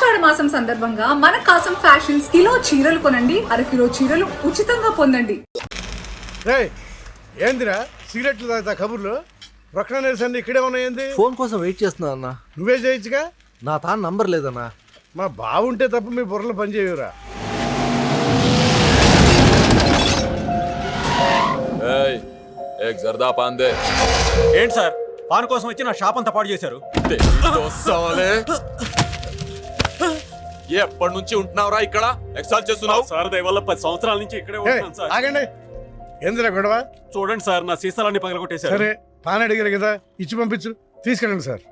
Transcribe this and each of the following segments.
ఆషాఢ మాసం సందర్భంగా మన కాసం ఫ్యాషన్స్ కిలో చీరలు కొనండి, అరకిలో చీరలు ఉచితంగా పొందండి. ఏందిరా సిగరెట్లు తాగుతా కబుర్లు రొక్కన నిరసన ఇక్కడే ఉన్నాయింది. ఫోన్ కోసం వెయిట్ చేస్తున్నా అన్న. నువ్వే చేయొచ్చుగా. నా తాను నంబర్ లేదన్నా. మా బావుంటే తప్ప మీ బుర్రలు పనిచేయరా. జర్దా పాన్ దే. ఏంటి సార్ పాన్ కోసం వచ్చి నా షాప్ అంతా పాడు చేశారు. ఎప్పటి నుంచి ఉంటున్నావురా ఇక్కడ? ఎక్సాల్ చేస్తున్నావు సార్ దయవల్ల 10 సంవత్సరాల నుంచి ఇక్కడే ఉంటున్నాను సార్. ఆగండి, ఏందిరా గొడవ? చూడండి సార్ నా సీసాలన్నీ పగలగొట్టేశారు. సరే పాన్ అడిగారు కదా, ఇచ్చి పంపించు, తీసుకెళ్ళండి సార్.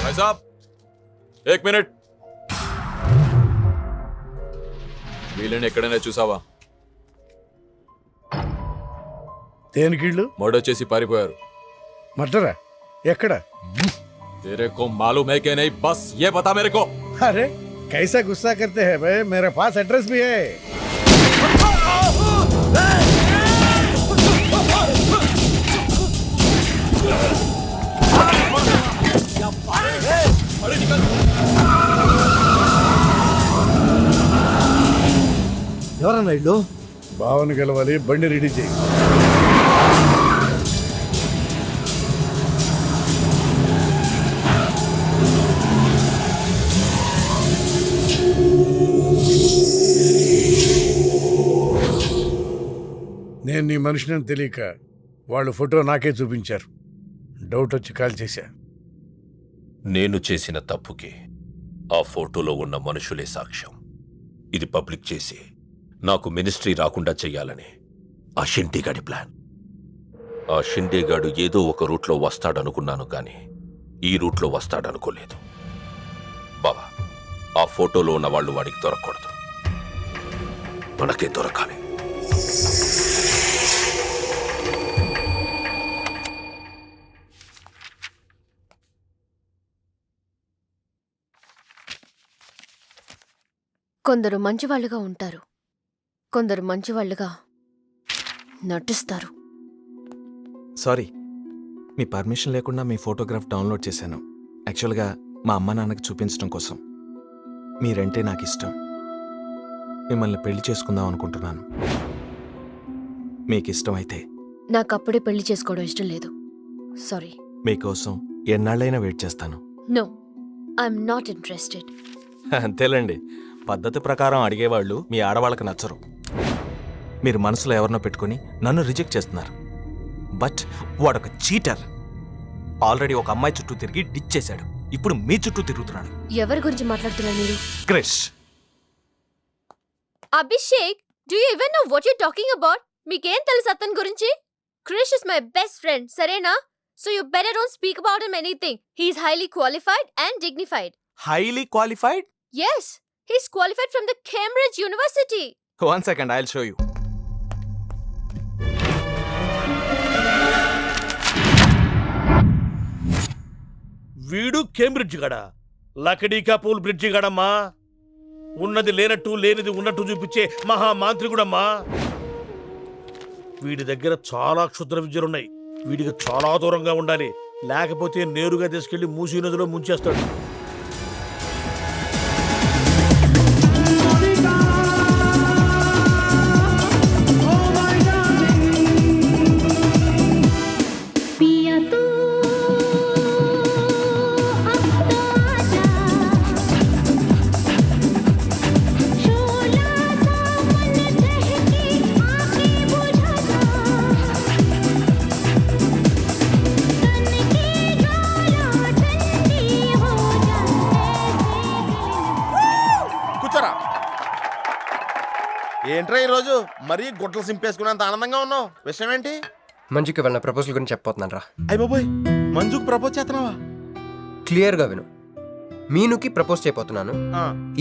भाई साहब एक मिनट. వీళ్ళని ఎక్కడైనా చూసావా? దేనికిళ్ళు మర్డర్ చేసి పారిపోయారు. మర్డరా? ఎక్కడ? तेरे को मालूम है कि नहीं? बस ये बता मेरे को. अरे कैसा गुस्सा करते हैं भाई, मेरे पास एड्रेस भी है. ఎవరన్నా ఇల్లు? భావన గెలవాలి, బండి రెడీ చేయి. నేను నీ మనిషిని తెలియక వాళ్ళు ఫోటో నాకే చూపించారు. డౌట్ వచ్చి కాల్ చేశా. నేను చేసిన తప్పుకి ఆ ఫోటోలో ఉన్న మనుషులే సాక్ష్యం. ఇది పబ్లిక్ చేసి నాకు మినిస్ట్రీ రాకుండా చెయ్యాలని ఆ షిండేగాడి ప్లాన్. ఆ షిండేగాడు ఏదో ఒక రూట్లో వస్తాడనుకున్నాను కానీ ఈ రూట్లో వస్తాడనుకోలేదు. బావా, ఆ ఫోటోలో ఉన్న వాళ్ళు వాడికి దొరకకూడదు, మనకే దొరకాలి. కొందరు మంచివాళ్ళుగా ఉంటారు, కొందరు మంచివాళ్ళుగా నటిస్తారు. సారీ, మీ పర్మిషన్ లేకుండా మీ ఫోటోగ్రాఫ్ డౌన్లోడ్ చేశాను. యాక్చువల్గా మా అమ్మ నాన్నకి చూపించడం కోసం. మీరంటే నాకు ఇష్టం. మిమ్మల్ని పెళ్లి చేసుకుందాం అనుకుంటున్నాను. మీకు ఇష్టం అయితే. నాకు అప్పుడే పెళ్లి చేసుకోవడం ఇష్టం లేదు. సారీ. మీకోసం ఎన్నాళ్ళైనా వెయిట్ చేస్తాను. No, I'm not interested. అంతేలేండి, పద్ధతి ప్రకారం అడిగేవాళ్ళు మీ ఆడవాళ్ళకి నచ్చరు. మీరు మనసులో ఎవరినో పెట్టుకుని నన్ను రిజెక్ట్ చేస్తున్నారు. బట్ వాడొక చీటర్. ఆల్రెడీ ఒక అమ్మాయి చుట్టూ తిరిగి డిచ్ చేశాడు. ఇప్పుడు మీ చుట్టూ తిరుగుతున్నాడు. ఎవరి గురించి మాట్లాడుతున్నారు మీరు? Krish. Abhishek, do you even know what you talking about? మీకేం తెలుసు అతని గురించి? Krish is my best friend, సరేనా? So you better don't speak about him anything. He is highly qualified and dignified. Highly qualified? Yes, he's qualified from the Cambridge University. 1 second, I'll show you. వీడు Cambridge గడ, లకడీకా pool bridge గడమ్మా. ఉన్నది లేనట్టు లేనిది ఉన్నట్టు చూపించే మహామాంత్రికుడమ్మా. వీడి దగ్గర చాలా క్షుద్ర విద్యలున్నాయి. వీడికి చాలా దూరంగా ఉండాలి, లేకపోతే నేరుగా తీసుకెళ్లి మూసీ నదిలో ముంచేస్తాడు. ఏంట్రా ఈరోజు మరీ గుట్టలు సింపేసుకున్నంత ఆనందంగా ఉన్నావు? విషయం ఏంటి? మంజుకి వెళ్ళిన ప్రపోజల్ గురించి చెప్పబోతున్నాను రా. అయ్య బాబోయ్, మంజుకు ప్రపోజ్ చేస్తున్నావా? క్లియర్గా విను. మీనుకి ప్రపోజ్ చేయబోతున్నాను.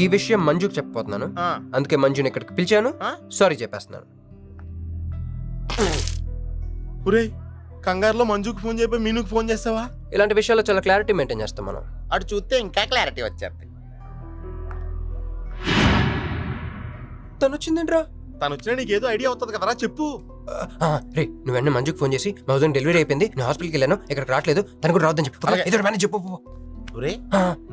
ఈ విషయం మంజుకి చెప్పబోతున్నాను. అందుకే మంజుని ఇక్కడికి పిలిచాను. సారీ చెప్పేస్తున్నాను. ఒరేయ్, కంగారులో మంజుకి ఫోన్ చేయబోయి మీనుకి ఫోన్ చేస్తావా? ఇలాంటి విషయాల్లో చాలా క్లారిటీ మెయింటైన్ చేస్తాం మనం. అటు చూస్తే ఇంకా క్లారిటీ వచ్చేది. తను వచ్చిందేంట్రా? తను వచ్చినా నీకేదో ఐడియా అవుతుంది కదరా, చెప్పు. రే, నువ్వు వెంటనే మంజుకి ఫోన్ చేసి మా హౌస్ డెలివరీ అయిపోయింది, నేను హాస్పిటల్కి వెళ్ళాను, ఇక్కడికి రావట్లేదు, తను కూడా రావద్దని చెప్పు. చెప్పు. ఒరే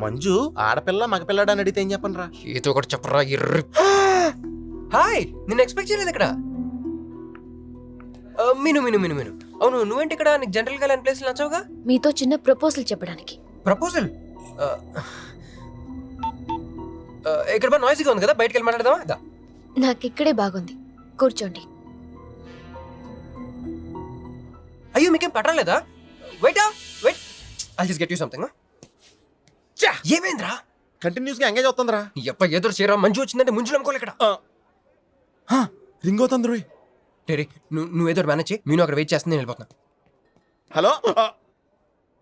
మంజు ఆడపిల్ల మగపిల్లడు అని అడిగితే ఏం చెప్పను రా? ఏదో ఒకటి చెప్పరా ఎర్రి. హాయ్, నేను ఎక్స్పెక్ట్ చేయలేదు ఇక్కడ. మీను మీను మీను మీను అవును, నువ్వేంటి ఇక్కడ? నీకు జనరల్ గా లేని ప్లేస్ నచ్చవుగా? మీతో చిన్న ప్రపోజల్ చెప్పడానికి. ప్రపోజల్? ఇక్కడ బాగా నాయిసీగా ఉంది కదా, బయటకు వెళ్ళి మాట్లాడదామా? దా. నాకు ఇక్కడే బాగుంది, కూర్చోండి. అయ్యో, మీకేం పట్టలేదా? Wait I'll just get you something. ఏమైందిరా? కంటిన్యూస్ గా ఎంగేజ్ అవుతుందిరా. ఎప్ప ఎదురు చీర మంజు వచ్చిందంటే ముంజులు అమ్ముకోలే ఇక్కడ. రింగ్ అవుతుంది రోయ్. టేరీ, నువ్వు ఏదో మేనేజ్ చేయి, నేను అక్కడ వెయిట్ చేస్తుంది, నేను వెళ్ళిపోతున్నా. హలో,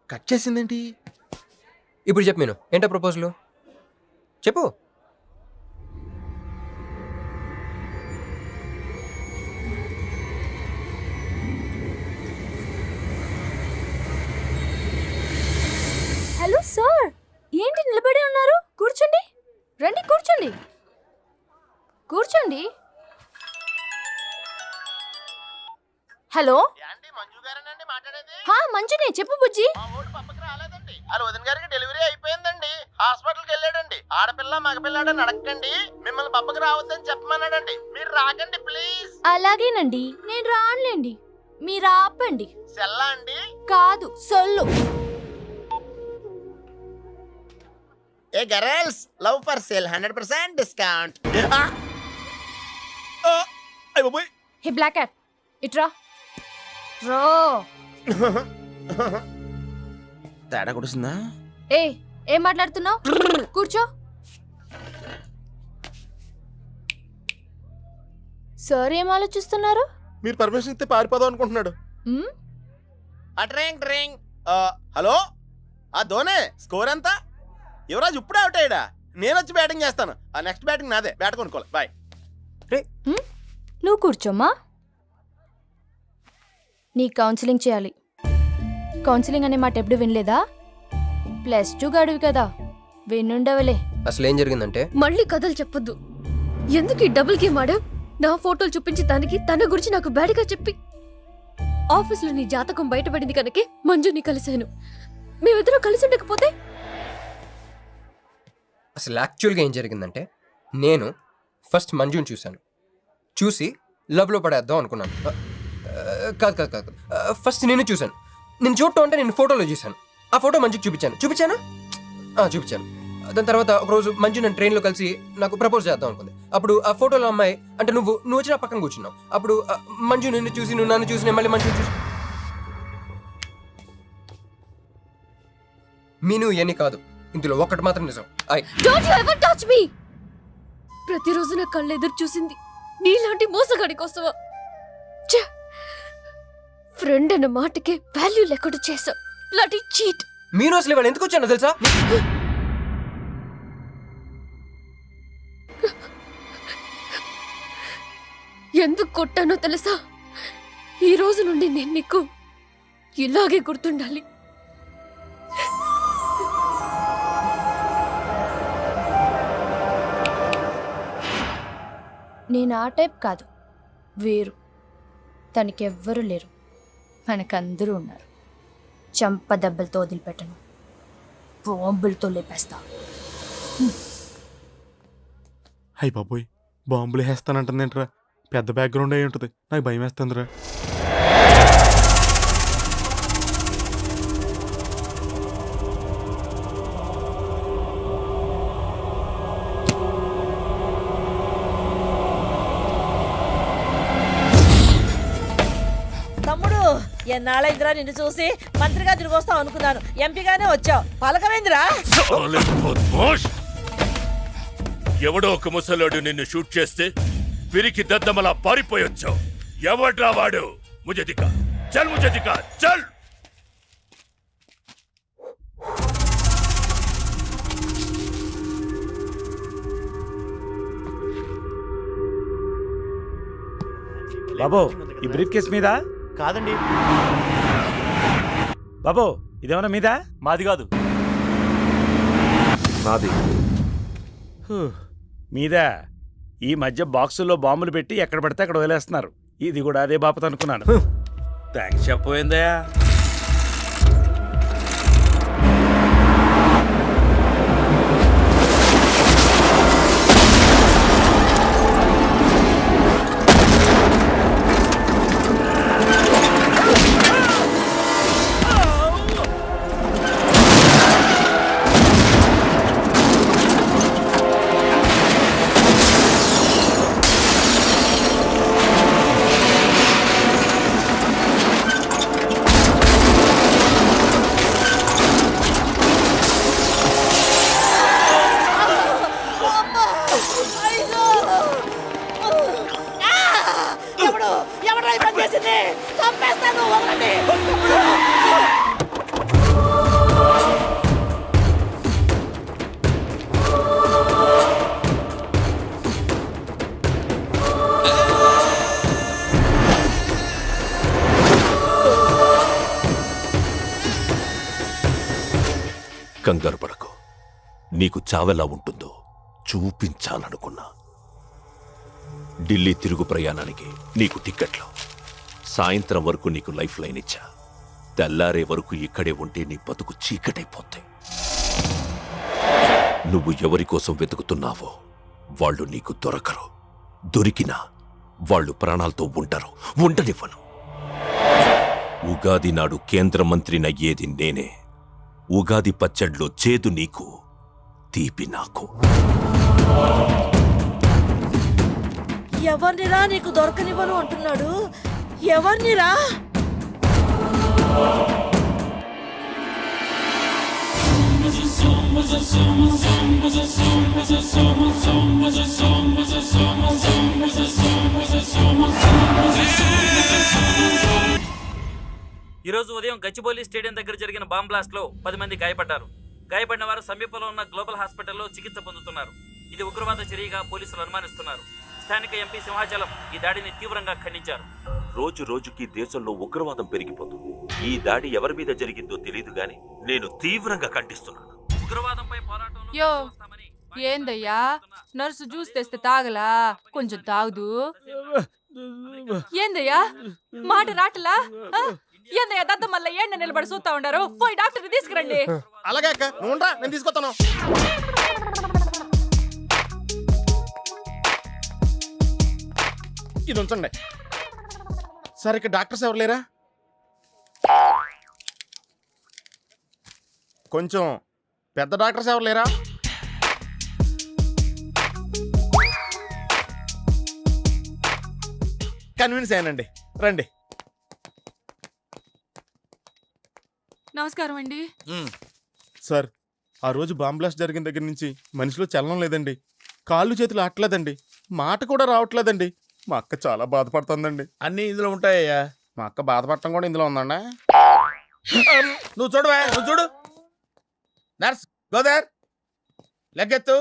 కట్ చేసిందేంటి? ఇప్పుడు చెప్పు మీను, ఏంటో ప్రపోజల్ చెప్పు. హలో సార్, ఏంటి నిలబడి ఉన్నారు? కూర్చోండి, రండి కూర్చోండి. కూర్చోండి. హలో, మంజునే, చెప్పు బుజ్జి. వాళ్ళ వదిన గారికి డెలివరీ అయిపోయిందండి, హాస్పిటల్కి వెళ్ళాడండి. ఆడపిల్ల మగపిల్లాడని అడగండి, మిమ్మల్ని పప్పకి రావద్దని చెప్పమన్నాడండి. మీరు రాకండి ప్లీజ్. అలాగేనండి, నేను రానులేండి, మీరు ఆపండి. సెల్లా అండి? కాదు, సొల్లు. A girls, love for sale 100% discount. Hey black cat, ఇట్రా. రో. తేడా కొడుతుందా? ఏం మాట్లాడుతున్నావు? కూర్చో. సార్ ఏం ఆలోచిస్తున్నారు? మీరు పర్మిషన్ ఇస్తే పారిపోదాం అనుకుంటున్నాడు. Drink drink. హలో, ఆ ధోనే స్కోర్ ఎంత? యువరాజ్ ఇప్పుడే అవుట్ అయ్యాడా? నేను వచ్చి బ్యాటింగ్ చేస్తాను. ఆ నెక్స్ట్ బ్యాటింగ్ నాదే. బ్యాట్ కొనుక్కోవాలి. బాయ్. నువ్వు కూర్చోమ్మా. నీ కౌన్సిలింగ్ చేయాలి. కౌన్సిలింగ్ అనే మాట ఎప్పుడు వినలేదా? +2 గడువు కదా, వినుండవలే. అసలు ఏం జరిగిందంటే, మళ్ళీ కథలు చెప్పొద్దు. ఎందుకు ఈ డబుల్ గేమ్ ఆడా? నా ఫోటోలు చూపించి దానికి తన గురించి నాకు బ్యాడ్గా చెప్పి ఆఫీస్లో నీ జాతకం బయటపడింది కనుకే మంజుని కలిశాను. మేమిద్దరూ కలిసి ఉండకపోతే? అసలు యాక్చువల్గా ఏం జరిగిందంటే, నేను ఫస్ట్ మంజుని చూశాను, చూసి లవ్లో పడేద్దాం అనుకున్నాను. కాదు, ఫస్ట్ నేను చూశాను. నేను చూడటం అంటే నేను ఫోటోలో చూశాను. ఆ ఫోటో మంజుకి చూపించాను. దాని తర్వాత ఒకరోజు మంజు నేను ట్రైన్లో కలిసి నాకు ప్రపోజ్ చేద్దాం అనుకుంది. అప్పుడు ఆ ఫోటోలో అమ్మాయి అంటే నువ్వు వచ్చి నా పక్కన కూర్చున్నావు. అప్పుడు మంజు నిన్ను చూసి, నువ్వు నన్ను చూసి, నేను మళ్ళీ మంజుని చూసి. మీను ఇవన్నీ కాదు, ఇందులో ఒక్కటి మాత్రం నిజం. Don't you ever touch me! ప్రతిరోజు నా కళ్ళు ఎదురు చూసింది నీలాంటి మోసగాడి కోసమా? ఫ్రెండ్ అన్న మాటకే వాల్యూ లేకుండా చేసా. Bloody cheat. మీను అసలు ఇవాళ ఎందుకు వచ్చానో తెలుసా? ఎందుకు కొట్టానో తెలుసా? ఈ రోజు నుండి నేను నీకు ఇలాగే గుర్తుండాలి. నేను ఆ టైప్ కాదు, వేరు. తనకెవ్వరూ లేరు, మనకందరూ ఉన్నారు. చంప దెబ్బలతో వదిలిపెట్టను, బాంబులతో లేపేస్తా. అయ్యి బాబోయ్, బాంబులు వేస్తానంటుందేంట్రా? పెద్ద బ్యాక్గ్రౌండ్ అయి ఉంటుంది, నాకు భయం వేస్తుందిరా. తమ్ముడు, ఎన్నాళ్ళైందిరా నిన్ను చూసి? మంత్రిగా తిరిగి వస్తావు అనుకున్నాను, ఎంపీగానే వచ్చావు. పలకవేందిరా? ఎవడో ఒక ముసలోడు నిన్ను షూట్ చేస్తే పిరికి దద్దమలా పారిపోయొచ్చావు. ఎవడ్రా వాడు? ముझे दिखा, చల్. బాబో, ఈ బ్రీఫ్ కేస్ మీద? కాదండి బాబో, ఇదేమన్నా మీద? మాది కాదు. నాది. మీద ఈ మధ్య బాక్సుల్లో బాంబులు పెట్టి ఎక్కడ పడితే అక్కడ వదిలేస్తున్నారు. ఇది కూడా అదే బాపత అనుకున్నాను. థ్యాంక్స్ చెప్పబోయిందయా. కంగారు పడకు. నీకు చావెలా ఉంటుందో చూపించాలనుకున్నా. ఢిల్లీ తిరుగు ప్రయాణానికి నీకు టిక్కెట్లు. సాయంత్రం వరకు నీకు లైఫ్ లైన్ ఇచ్చా. తెల్లారే వరకు ఇక్కడే ఉంటే నీ బతుకు చీకటైపోతాయి. నువ్వు ఎవరి కోసం వెతుకుతున్నావో వాళ్ళు నీకు దొరకరు. దొరికినా వాళ్ళు ప్రాణాలతో ఉంటారు. ఉండనివ్వను. ఉగాది నాడు కేంద్ర మంత్రినయ్యేది నేనే. ఉగాది పచ్చడ్లో చేదు నీకు, తీపి నాకు. ఎవరినిరా నీకు దొరకనివ్వను అంటున్నాడు? ఎవరినిరా? ఈరోజు ఉదయం గచ్చిబౌలి స్టేడియం దగ్గర జరిగిన బాంబ్ బ్లాస్ట్ లో 10 మంది గాయపడ్డారు. గాయపడిన వారు సమీపంలో ఉన్న గ్లోబల్ హాస్పిటల్లో చికిత్స పొందుతున్నారు. ఇది ఉగ్రవాద చర్యగా పోలీసులు అనుమానిస్తున్నారు. స్థానిక ఎంపీ సింహాచలం ఈ దాడిని తీవ్రంగా ఖండించారు. రోజు రోజుకి దేశంలో ఉగ్రవాదం పెరిగిపోతుంది. ఈ దాడి ఎవరి మీద జరిగిందో తెలియదు గాని నేను తీవ్రంగా ఖండిస్తున్నాను. ఉగ్రవాదంపై పోరాటం యో ఏందయ్యా నర్సు జ్యూస్ తెస్తే తాగలా? కొంచెం తాగుదు. ఏందయ్యా మాట రాటలా? ఏందయ్యా దద్ద మళ్ళీ ఏండ నిలబడి చూస్తా ఉండారు? పోయి డాక్టర్ తీసుకురండి. అలాగే అక్క, నువ్వు ఉండరా, నేను తీసుకొస్తాను. ఇది ఉంచండి. సార్ ఇక్కడ డాక్టర్స్ ఎవరు లేరా? కొంచెం పెద్ద డాక్టర్స్ ఎవరు లేరా? కన్విన్స్ అయ్యానండి, రండి. నమస్కారం అండి. సార్ ఆ రోజు బాంబ్ బ్లాస్ట్ జరిగిన దగ్గర నుంచి మనిషిలో చలనం లేదండి. కాళ్ళు చేతులు ఆటలేదండి. మాట కూడా రావట్లేదండి. మా అక్క చాలా బాధపడుతుందండి. అన్నీ ఇందులో ఉంటాయ్యా. మా అక్క బాధపడటం కూడా ఇందులో ఉందండి. నువ్వు చూడవా, నువ్వు చూడు. నర్స్ గోదర్, లెగ్గెత్తు.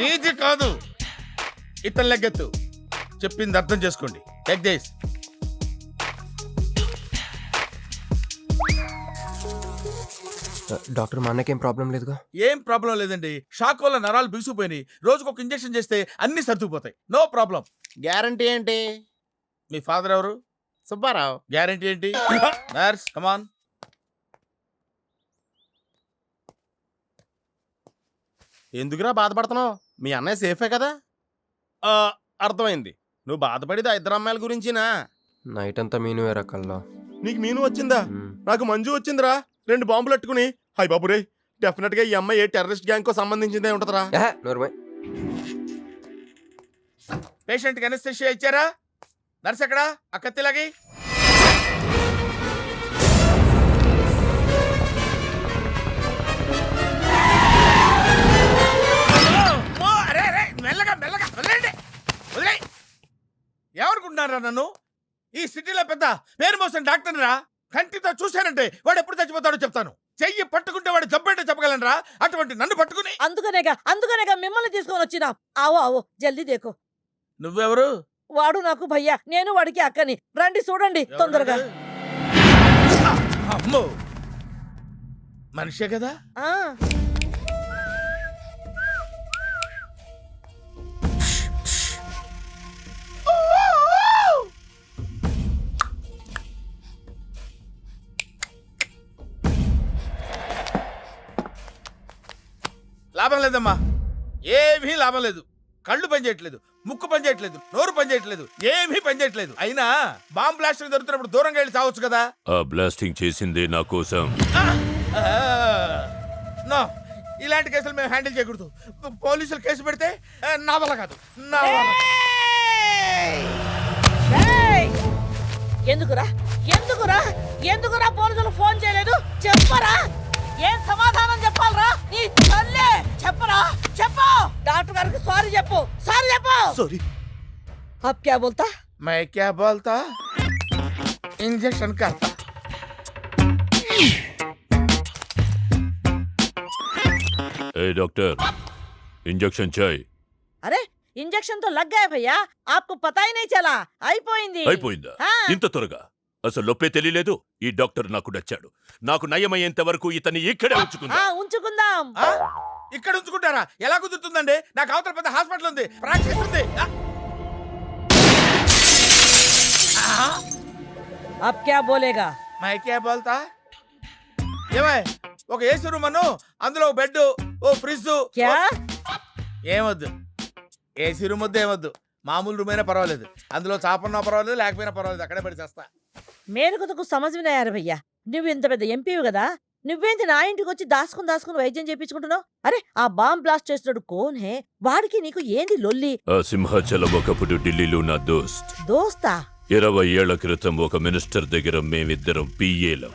నీది కాదు, ఇతను లెగ్గెత్తు. చెప్పింది అర్థం చేసుకోండి. Take this. డాక్టర్, మా అన్నకేం ప్రాబ్లం లేదుగా? ఏం ప్రాబ్లం లేదండి. షాక్ వల్ల నరాలు బిగుసిపోయినాయి. రోజుకు ఒక ఇంజెక్షన్ చేస్తే అన్ని సర్దుకుపోతాయి. No problem. గ్యారంటీ ఏంటి? మీ ఫాదర్ ఎవరు? సుబ్బారావు. గ్యారంటీ ఏంటి? నర్స్ కమాన్. ఎందుకురా బాధపడుతున్నావు? మీ అన్నయ్య సేఫే కదా? అర్థమైంది. నువ్వు బాధపడేది ఆ ఇద్దరు అమ్మాయిల గురించినా? నైట్ అంతా మీను వేరే కల్లా. నీకు మీను వచ్చిందా? నాకు మంజు వచ్చిందిరా. 2 బాంబులు అట్టుకుని. హాయ్ బాబు రే, డెఫినెట్ గా ఈ అమ్మాయి ఏ టెర్రరిస్ట్ గ్యాంగ్ కో సంబంధించిందే ఉంటదరా. పేషెంట్ కి అనస్థిషియా ఇచ్చారా? నర్స్ ఎక్కడా? ఆ కత్తిలాగి. మెల్లగా మెల్లగా వదిలేండి, వదిలే. ఎవరుకుంటున్నారా నన్ను? ఈ సిటీలో పెద్ద పేరు మోసిన డాక్టర్ రా. కంటితో చూశానంటే వాడు ఎప్పుడు చచ్చిపోతాడో చెప్తాను. చెయ్యి పట్టుకుంటే వాడు జబ్బేంటో చెప్పగలనరా? అటువంటి నన్ను పట్టుకుని. అందుకనేగా మిమ్మల్ని తీసుకొని వచ్చినా. ఆవో ఆవో జల్దీ దేకో. నువ్వెవరు? వాడు నాకు భయ్యా, నేను వాడికి అక్కని. రండి చూడండి తొందరగా. అమ్మో, మనిషే కదా? లాభం లేదమ్మా, ఏమీ లాభం లేదు. కళ్ళు పనిచేయట్లేదు, ముక్కు పనిచేయట్లేదు, నోరు పనిచేయట్లేదు, ఏమీ పనిచేయట్లేదు. అయినా బాంబ్ బ్లాస్టింగ్ జరుగుతున్నప్పుడు దూరంగా వెళ్ళి చావచ్చు కదా. ఆ బ్లాస్టింగ్ చేసిందే నా కోసం. నో, ఇలాంటి కేసులు మేము హ్యాండిల్ చేయకూడదు. పోలీసులు కేసు పెడితే నా వల్ల కాదు, నా వల్ల. ఎందుకురా ఎందుకురా ఎందుకురా పోలీసులు ఫోన్ చేయలేదు? చెప్పరా, ఏం సమాధానం చెప్పాలరా? నీ తల్లే చెప్పరా, చెప్పు. డాక్టర్ గారికి సారీ చెప్పు, సారీ చెప్పు. సారీ. अब क्या बोलता? मैं क्या बोलता? इंजेक्शन करता. ए डॉक्टर, इंजेक्शन चाहिए. अरे इंजेक्शन तो लग गया भैया, आपको पता ही नहीं चला. అయిపోయింది. అయిపోయిందా? ఇంత త్వరగా? అసలు నొప్పే తెలియలేదు. ఈ డాక్టర్ నాకు నచ్చాడు. నాకు నయమయ్యేంత వరకు ఇతన్ని ఇక్కడే ఉంచుకుందా. ఉంచుకుందాం. ఇక్కడ ఉంచుకుంటారా? ఎలా కుదురుతుందండి? నాకు అవతల పెద్ద హాస్పిటల్ ఉంది, ప్రాక్టీస్ ఉంది. అబ్ క్యా బోలేగా? మై క్యా బోల్తా? ఏమై ఒక ఏసీ రూమ్ అను, అందులో ఓ బెడ్, ఓ ఫ్రిడ్జ్. క్యా? ఏమొద్దు, ఏసీ రూమ్ వద్దు, ఏమొద్దు. మామూలు రూమ్ అయినా పర్వాలేదు, అందులో చాపన్నా పర్వాలేదు, లేకపోయినా పర్వాలేదు, అక్కడే పడి చేస్తా. మేలుకొతకు సమజ్వినాయారు భయ్యా. నువ్వు ఇంత పెద్ద ఎంపీవి కదా, నువ్వేంటి నా ఇంటికి వచ్చి దాసుకుని వైద్యం చేయించుకుంటున్నావు? అరే ఆ బాంబ్ బ్లాస్ట్ చేస్తున్నాడు కోన్ హే, వాడికి నీకు ఏంది లొల్లి? ఆ సింహాచలం ఒకప్పుడు ఢిల్లీలో నా దోస్త్. దోస్తా? 20 ఏళ్ల క్రితం ఒక మినిస్టర్ దగ్గర మేమిద్దరం పిఏలం.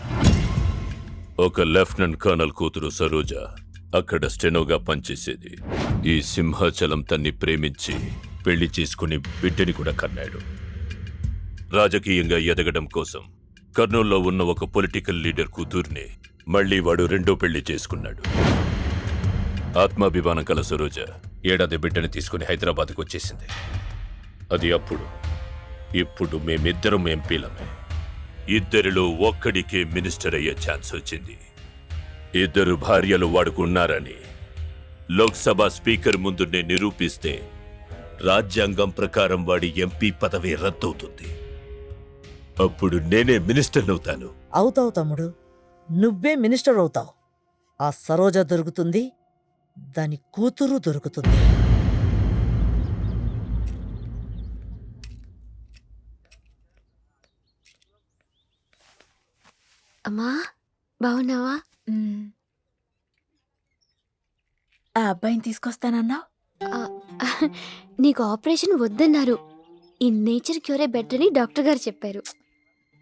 ఒక లెఫ్టినెంట్ కర్నల్ కూతురు సరోజ అక్కడ స్టెనోగా పనిచేసేది. ఈ సింహాచలం తన్ని ప్రేమించి పెళ్లి చేసుకుని బిడ్డని కూడా కన్నాడు. రాజకీయంగా ఎదగడం కోసం కర్నూల్లో ఉన్న ఒక పొలిటికల్ లీడర్ కూతుర్ని మళ్లీ వాడు రెండో పెళ్లి చేసుకున్నాడు. ఆత్మాభిమానం కల సరోజ ఏడాది బిడ్డని తీసుకుని హైదరాబాద్కు వచ్చేసింది. అది అప్పుడు. ఇప్పుడు మేమిద్దరం ఎంపీలమే. ఇద్దరిలో ఒక్కడికే మినిస్టర్ అయ్యే ఛాన్స్ వచ్చింది. 2 భార్యలు వాడుకున్నారని లోక్సభ స్పీకర్ ముందు నేను నిరూపిస్తే రాజ్యాంగం ప్రకారం వాడి ఎంపీ పదవి రద్దవుతుంది. అప్పుడు నేనే మినిస్టర్ అవుతాను. అవుతావు తమ్ముడు, నువ్వే మినిస్టర్ అవుతావు. ఆ సరోజ దొరుకుతుంది, దాని కూతురు దొరుకుతుంది. అమ్మా బాగున్నావా? ఆ అబ్బాయిని తీసుకొస్తానన్నావు. నీకు ఆపరేషన్ వద్దన్నారు. ఈ నేచర్ క్యూరే బెటర్ అని డాక్టర్ గారు చెప్పారు.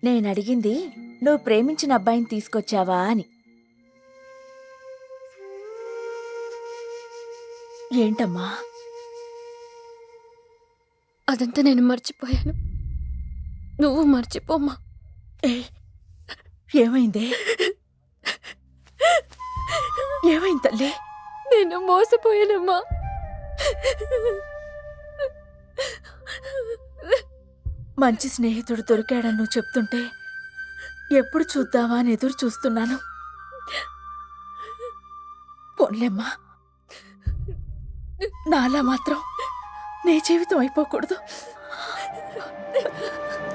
నేను అడిగింది నువ్వు ప్రేమించిన అబ్బాయిని తీసుకొచ్చావా అని. ఏంటమ్మా? అదంతా నేను మర్చిపోయాను. నువ్వు మర్చిపోమ్మా. ఏమైందే? ఏమైంది తల్లి? నేను మోసపోయానమ్మా. మంచి స్నేహితుడు దొరికాడని నువ్వు చెప్తుంటే ఎప్పుడు చూద్దామా అని ఎదురు చూస్తున్నాను. పోన్లేమ్మా, నాలా మాత్రం నీ జీవితం అయిపోకూడదు.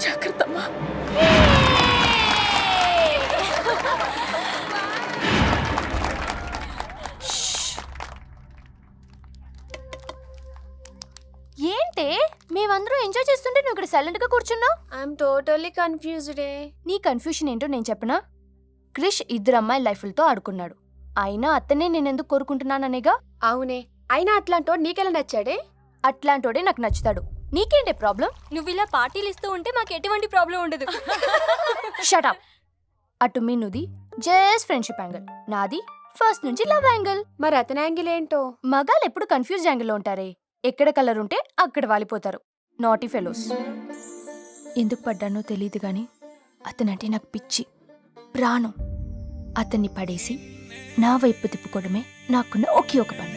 జాగ్రత్తమ్మా. ఏంటే మేమందరం ఎంజాయ్ చేస్తుంటే నువ్వు ఇక్కడ సైలెంట్ గా కూర్చున్నావు? I'm totally confused. నీ కన్ఫ్యూషన్ ఏంటో నేను చెప్పనా? క్రిష్ 2 అమ్మాయి లైఫ్లతో ఆడుకున్నాడు. అయినా అతనే నేనెందుకు కోరుకుంటున్నాననేగా. అవునే, అయినా అట్లాంటోడు నీకెలా నచ్చాడే? అట్లాంటోడే నాకు నచ్చుతాడు. నీకేంటే ప్రాబ్లం? నువ్వు ఇలా పార్టీలు ఇస్తూ ఉంటే మాకు ఎటువంటి ప్రాబ్లం ఉండదు. షటప్. అటు మీనుది జస్ట్ ఫ్రెండ్షిప్ యాంగిల్, నాది ఫస్ట్ నుంచి లవ్ యాంగిల్. మరి అతని యాంగిల్ ఏంటో? మగాళ్ళు ఎప్పుడు కన్ఫ్యూజ్ యాంగిల్లో ఉంటారే. ఎక్కడ కలర్ ఉంటే అక్కడ వాలిపోతారు. Naughty fellows. ఎందుకు పడ్డానో తెలియదు గాని అతనంటే నాకు పిచ్చి, ప్రాణం. అతన్ని పడేసి నా వైపు తిప్పుకోవడమే నాకున్న ఒకే ఒక పని.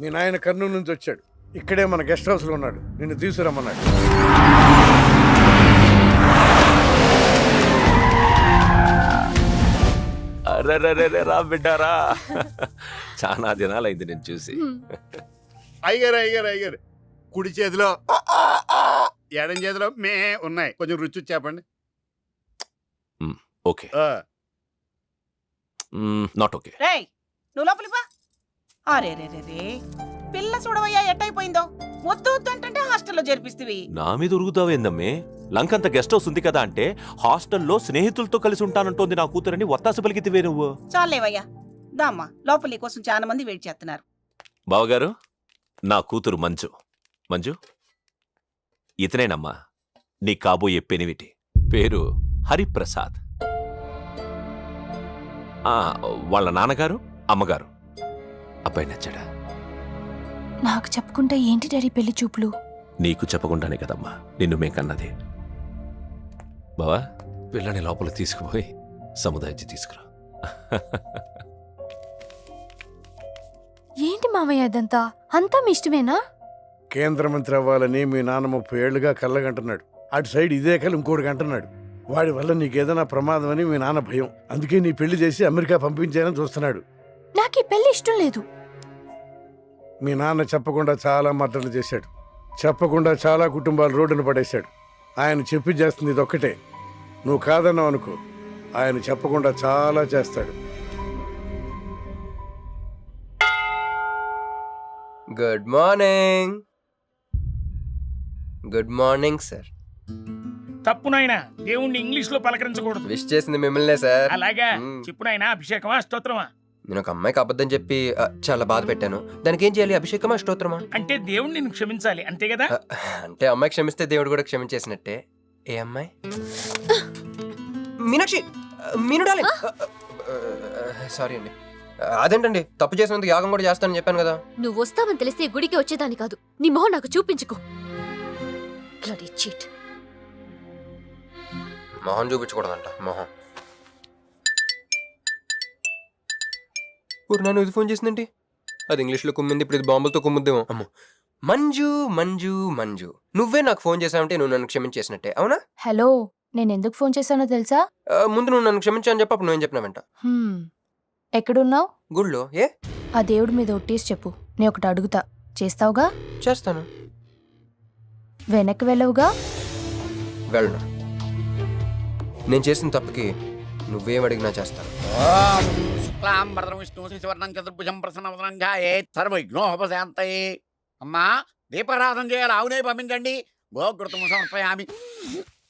మీ నాయన కర్నూలు నుంచి వచ్చాడు. ఇక్కడే మన గెస్ట్ హౌస్లో ఉన్నాడు. నిన్ను తీసుకురమ్మన్నాడు. అరెరెరెరె, రా బిడ్డారా. చాలా దినాలైంది నేను చూసి. అయ్యారు కుడి చేతిలో ఎడం చేతిలో మే ఉన్నాయి. కొంచెం రుచి చెప్పండి. Okay, not okay. రేయ్ నువ్వు లోపలికి పా. అరే రే రే రే, పిల్ల చూడవయ్యా ఎట్టయిపోయిందో. వద్దు వద్దు అంటే హాస్టల్లో చేర్పిస్తేవి. నా మీద ఉరుగుతావేందమ్మే? లంకంత గెస్ట్ హౌస్ ఉంది కదా అంటే హాస్టల్లో స్నేహితులతో కలిసి ఉంటానంటోంది నా కూతురని ఒత్తాసు పలికితివే నువ్వు. చాలేవయ్యా, దామ్మా లోపలి కోసం చాలా మంది వెయిట్ చేస్తున్నారు. బావగారు, నా కూతురు మంజు. మంజు, ఇతనేనమ్మా నీ కాబోయే పెనివిటి. పేరు హరిప్రసాద్. వాళ్ళ నాన్నగారు, అమ్మగారు. అబ్బాయి నచ్చాడా? నాకు చెప్పుకుంటే ఏంటి డాడీ పెళ్లి చూపులు? నీకు చెప్పకుండానే కదమ్మా నిన్ను మేం కన్నది. బావా పిల్లని లోపల తీసుకుపోయి సముదాయించి తీసుకురా. ఏంటి మామయ్య ఇదంతా? అంతా మీ ఇష్టమేనా? కేంద్ర మంత్రి అవ్వాలని మీ నాన్న 30 ఏళ్లుగా కళ్ళగంటున్నాడు. అటు సైడ్ ఇదే కళ్ళు ఇంకోటి అంటున్నాడు. వాడి వల్ల నీకేదైనా ప్రమాదం అని మీ నాన్న భయం. అందుకే నీ పెళ్లి చేసి అమెరికా పంపించాలని చూస్తున్నాడు. నాకు ఈ పెళ్లి ఇష్టం లేదు. మీ నాన్న చెప్పకుండా చాలా మర్డర్లు చేశాడు. చెప్పకుండా చాలా కుటుంబాలు రోడ్డున పడేశాడు. ఆయన చెప్పి చేస్తుంది ఇదొక్కటే. నువ్వు కాదన్నావు అనుకో, ఆయన చెప్పకుండా చాలా చేస్తాడు. Good morning. Good morning sir. తప్పు నాయనా, దేవుణ్ణి ఇంగ్లీష్ లో పలకరించకూడదు. విష్ చేసింది మిమ్మల్నే సార్. అలాగా చెప్పు నాయనా, అభిషేకమా స్తోత్రమా? నేను ఒక అమ్మాయికి అబద్ధం చెప్పి చాలా బాధ పెట్టాను. దానికి ఏం చేయాలి? అభిషేకమా స్తోత్రమా? అంటే దేవుణ్ణి నిన్ను క్షమించాలి అంతే కదా? అంటే అమ్మాయి క్షమిస్తే దేవుడు కూడా క్షమించేసినట్టే. ఏ అమ్మాయి? మీనాక్షి, మీను డార్లింగ్. సారీ అండి. అదేంటండి, తప్పు చేసినందుకు యాగం కూడా చేస్తానని చెప్పాను కదా. నువ్వు వస్తావని తెలిసి గుడికి వచ్చేదాన్ని కాదు. నీ మొహం నాకు చూపించుకో. Bloody cheat. మొహం చూపించకూడదంట. మొహం నన్ను ఇది ఫోన్ చేసిందండి. అది ఇంగ్లీష్లో కుమ్మింది, ఇప్పుడు ఇది బాంబులతో కుమ్ముద్దేమో. అమ్మో. మంజు మంజు మంజు, నువ్వే నాకు ఫోన్ చేసావంటే నువ్వు నన్ను క్షమించేసినట్టే, అవునా? హలో, నేను ఎందుకు ఫోన్ చేశానో తెలుసా? ముందు నువ్వు నన్ను క్షమించాలని చెప్పి అప్పుడు నువ్వేం చెప్పినావంట? ఎక్కడున్నావు? గుళ్ళో. ఏ? ఆ దేవుడి మీద ఒట్టేసి చెప్పు. నేను ఒకటి అడుగుతా, చేస్తావుగా? చేస్తాను. వెనక్కి వెళ్ళవుగా? వెళ్ళను. నేను చేసిన తప్పుకి నువ్వేం అడిగినా చేస్తాను. అమ్మా, దీపారాధన చేయాలి. ఆవునే పంపించండి. గోకృతము సమర్పయామి.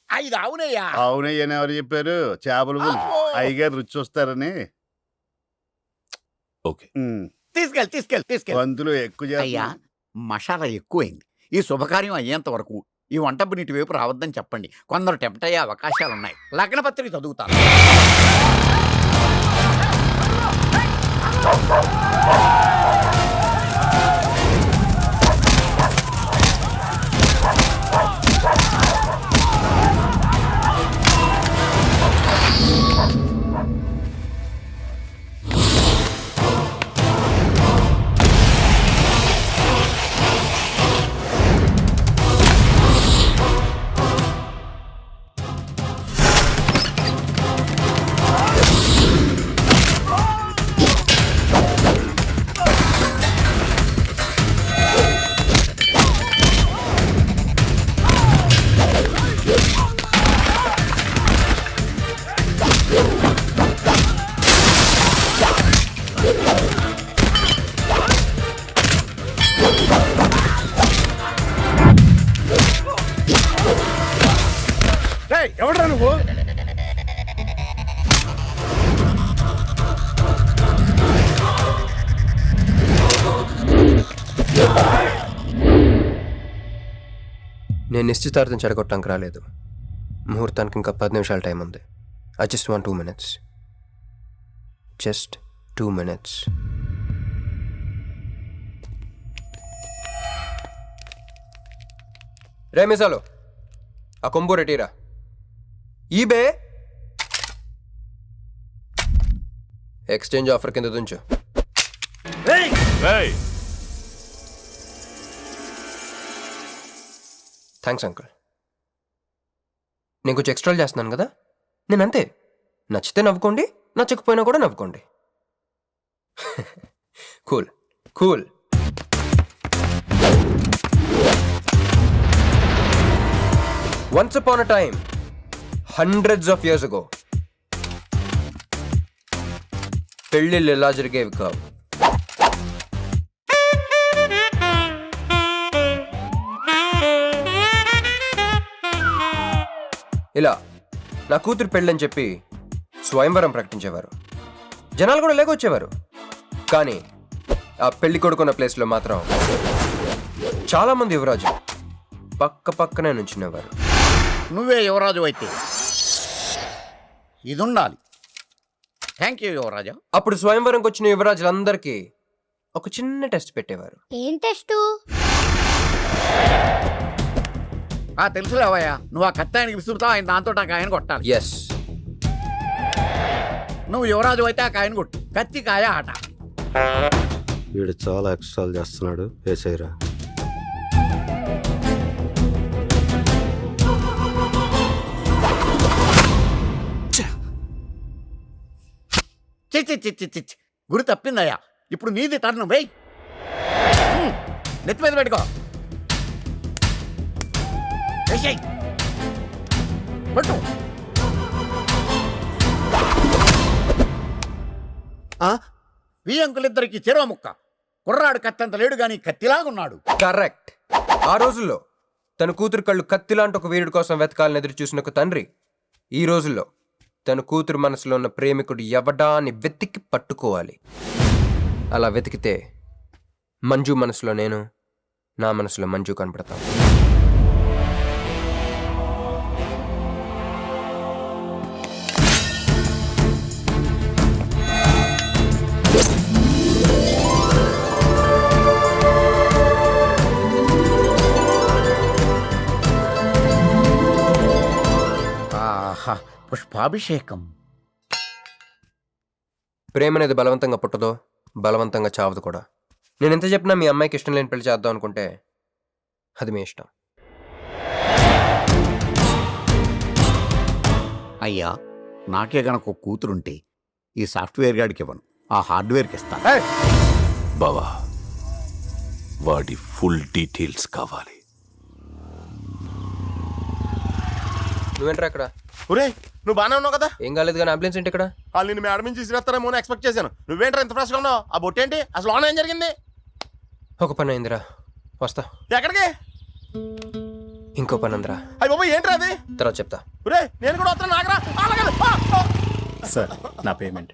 5 ఆవునయ్యా. అవునయ్యని ఎవరు చెప్పారు? చేపలు అయ్యగారు రుచి చూస్తారని. ఓకే, తీసుకెళ్ళి వంతులు ఎక్కువ అయ్యా, మసాలా ఎక్కువైంది. ఈ శుభకార్యం అయ్యేంత వరకు ఈ వంట నీటి వైపు రావద్దని చెప్పండి. కొందరు టెంప్ట్ అయ్యే అవకాశాలున్నాయి. లగ్న పత్రిక చదువుతాను. ఎవడ్రా నువ్వు? నేను నిశ్చితార్థం చెడగొట్టడానికి రాలేదు. ముహూర్తానికి ఇంకా 10 నిమిషాల టైం ఉంది. I just want 2 minutes. Just 2 minutes. రే మిసాలో, ఆ కొంబు రెటీరా. ఈబే ఎక్స్చేంజ్ ఆఫర్ కింద దుంచు. Thanks uncle. నేను కొంచెం ఎక్స్ట్రా చేస్తున్నాను కదా. నేను అంతే. నచ్చితే నవ్వుకోండి, నచ్చకపోయినా కూడా నవ్వుకోండి. Cool cool. Once upon a time, hundreds of years ago, పెళ్ళిళ్ళు ఎలా జరిగేవి కావు. ఇలా నా కూతురు పెళ్ళని చెప్పి స్వయంవరం ప్రకటించేవారు. జనాలు కూడా లేకొచ్చేవారు. కానీ ఆ పెళ్లి కొడుకున్న ప్లేస్లో మాత్రం చాలామంది యువరాజు పక్క పక్కనే నుంచునేవారు. నువ్వే యువరాజు అయితే ఇది ఉండాలి. థ్యాంక్ యూ యువరాజా. అప్పుడు స్వయంవరంకి వచ్చిన యువరాజులందరికీ ఒక చిన్న టెస్ట్ పెట్టేవారు. ఏం టెస్ట్? తెలుసులేవయ్యా, నువ్వు ఆ కత్తి ఆయనకి విసురుతావు, ఆయన దాంతో ఆ కాయను కొట్టాలి. ఎస్. నువ్వు యువరాజు అయితే ఆ కాయను కొట్టు. కత్తి కాయ ఆట. వీడు చాలా ఎక్స్ట్రాలు చేస్తున్నాడు. వేసేయరా. చిచ్చి గురి తప్పిందయ్యా. ఇప్పుడు నీది టర్న్. వెయ్, నెత్తి మీద పెట్టుకో. వేసేయ్. పట్టు. వి అంకులిద్దరికి చెరవ ముక్క. కుర్రాడు కత్తంత లేడు గాని కత్తిలాగున్నాడు. కరెక్ట్. ఆ రోజుల్లో తన కూతురు కళ్ళు కత్తిలాంటి ఒక వీరుడి కోసం వెతకాలని ఎదురు చూసిన ఒక తండ్రి ఈ రోజుల్లో తన కూతురు మనసులో ఉన్న ప్రేమికుడు ఎవడా అని వెతికి పట్టుకోవాలి. అలా వెతికితే మంజు మనసులో నేను, నా మనసులో మంజు కనపడతాం. ఆహా, పుష్పాభిషేకం. ప్రేమ అనేది బలవంతంగా పుట్టదో, బలవంతంగా చావదు కూడా. నేను ఎంత చెప్పినా మీ అమ్మాయికి ఇష్టం లేని పెళ్లి చేద్దాం అనుకుంటే అది మీ ఇష్టం. అయ్యా, నాకే గనక ఒక కూతురుంటే ఈ సాఫ్ట్వేర్ గాడికి ఇవ్వను, ఆ హార్డ్వేర్కి ఇస్తా. బావా, వాడి ఫుల్ డీటెయిల్స్ కావాలి. నువ్వేంట్రా ఇక్కడ? ఒరే, నువ్వు బాగానే ఉన్నావు కదా? ఏం కాలేదు కానీ అంబులెన్స్ ఏంటి ఇక్కడ? వాళ్ళు నిన్ను మేడం నుంచి తీసుకురేస్తారేమో అని ఎక్స్పెక్ట్ చేశాను. నువ్వేంట్రా ఇంత ఫ్రెష్గా ఉన్నావు? ఆ బొట్టేంటి అసలు? ఆన్ ఏం జరిగింది? ఒక పని అయిందిరా, వస్తా. ఎక్కడికి? ఇంకో పని ఉందిరా. అయ్యి బాబా, ఏంట్రా అది? తర్వాత చెప్తా. ఒరే, నేను కూడా వస్తాను. నాగరా సార్, నా పేమెంట్.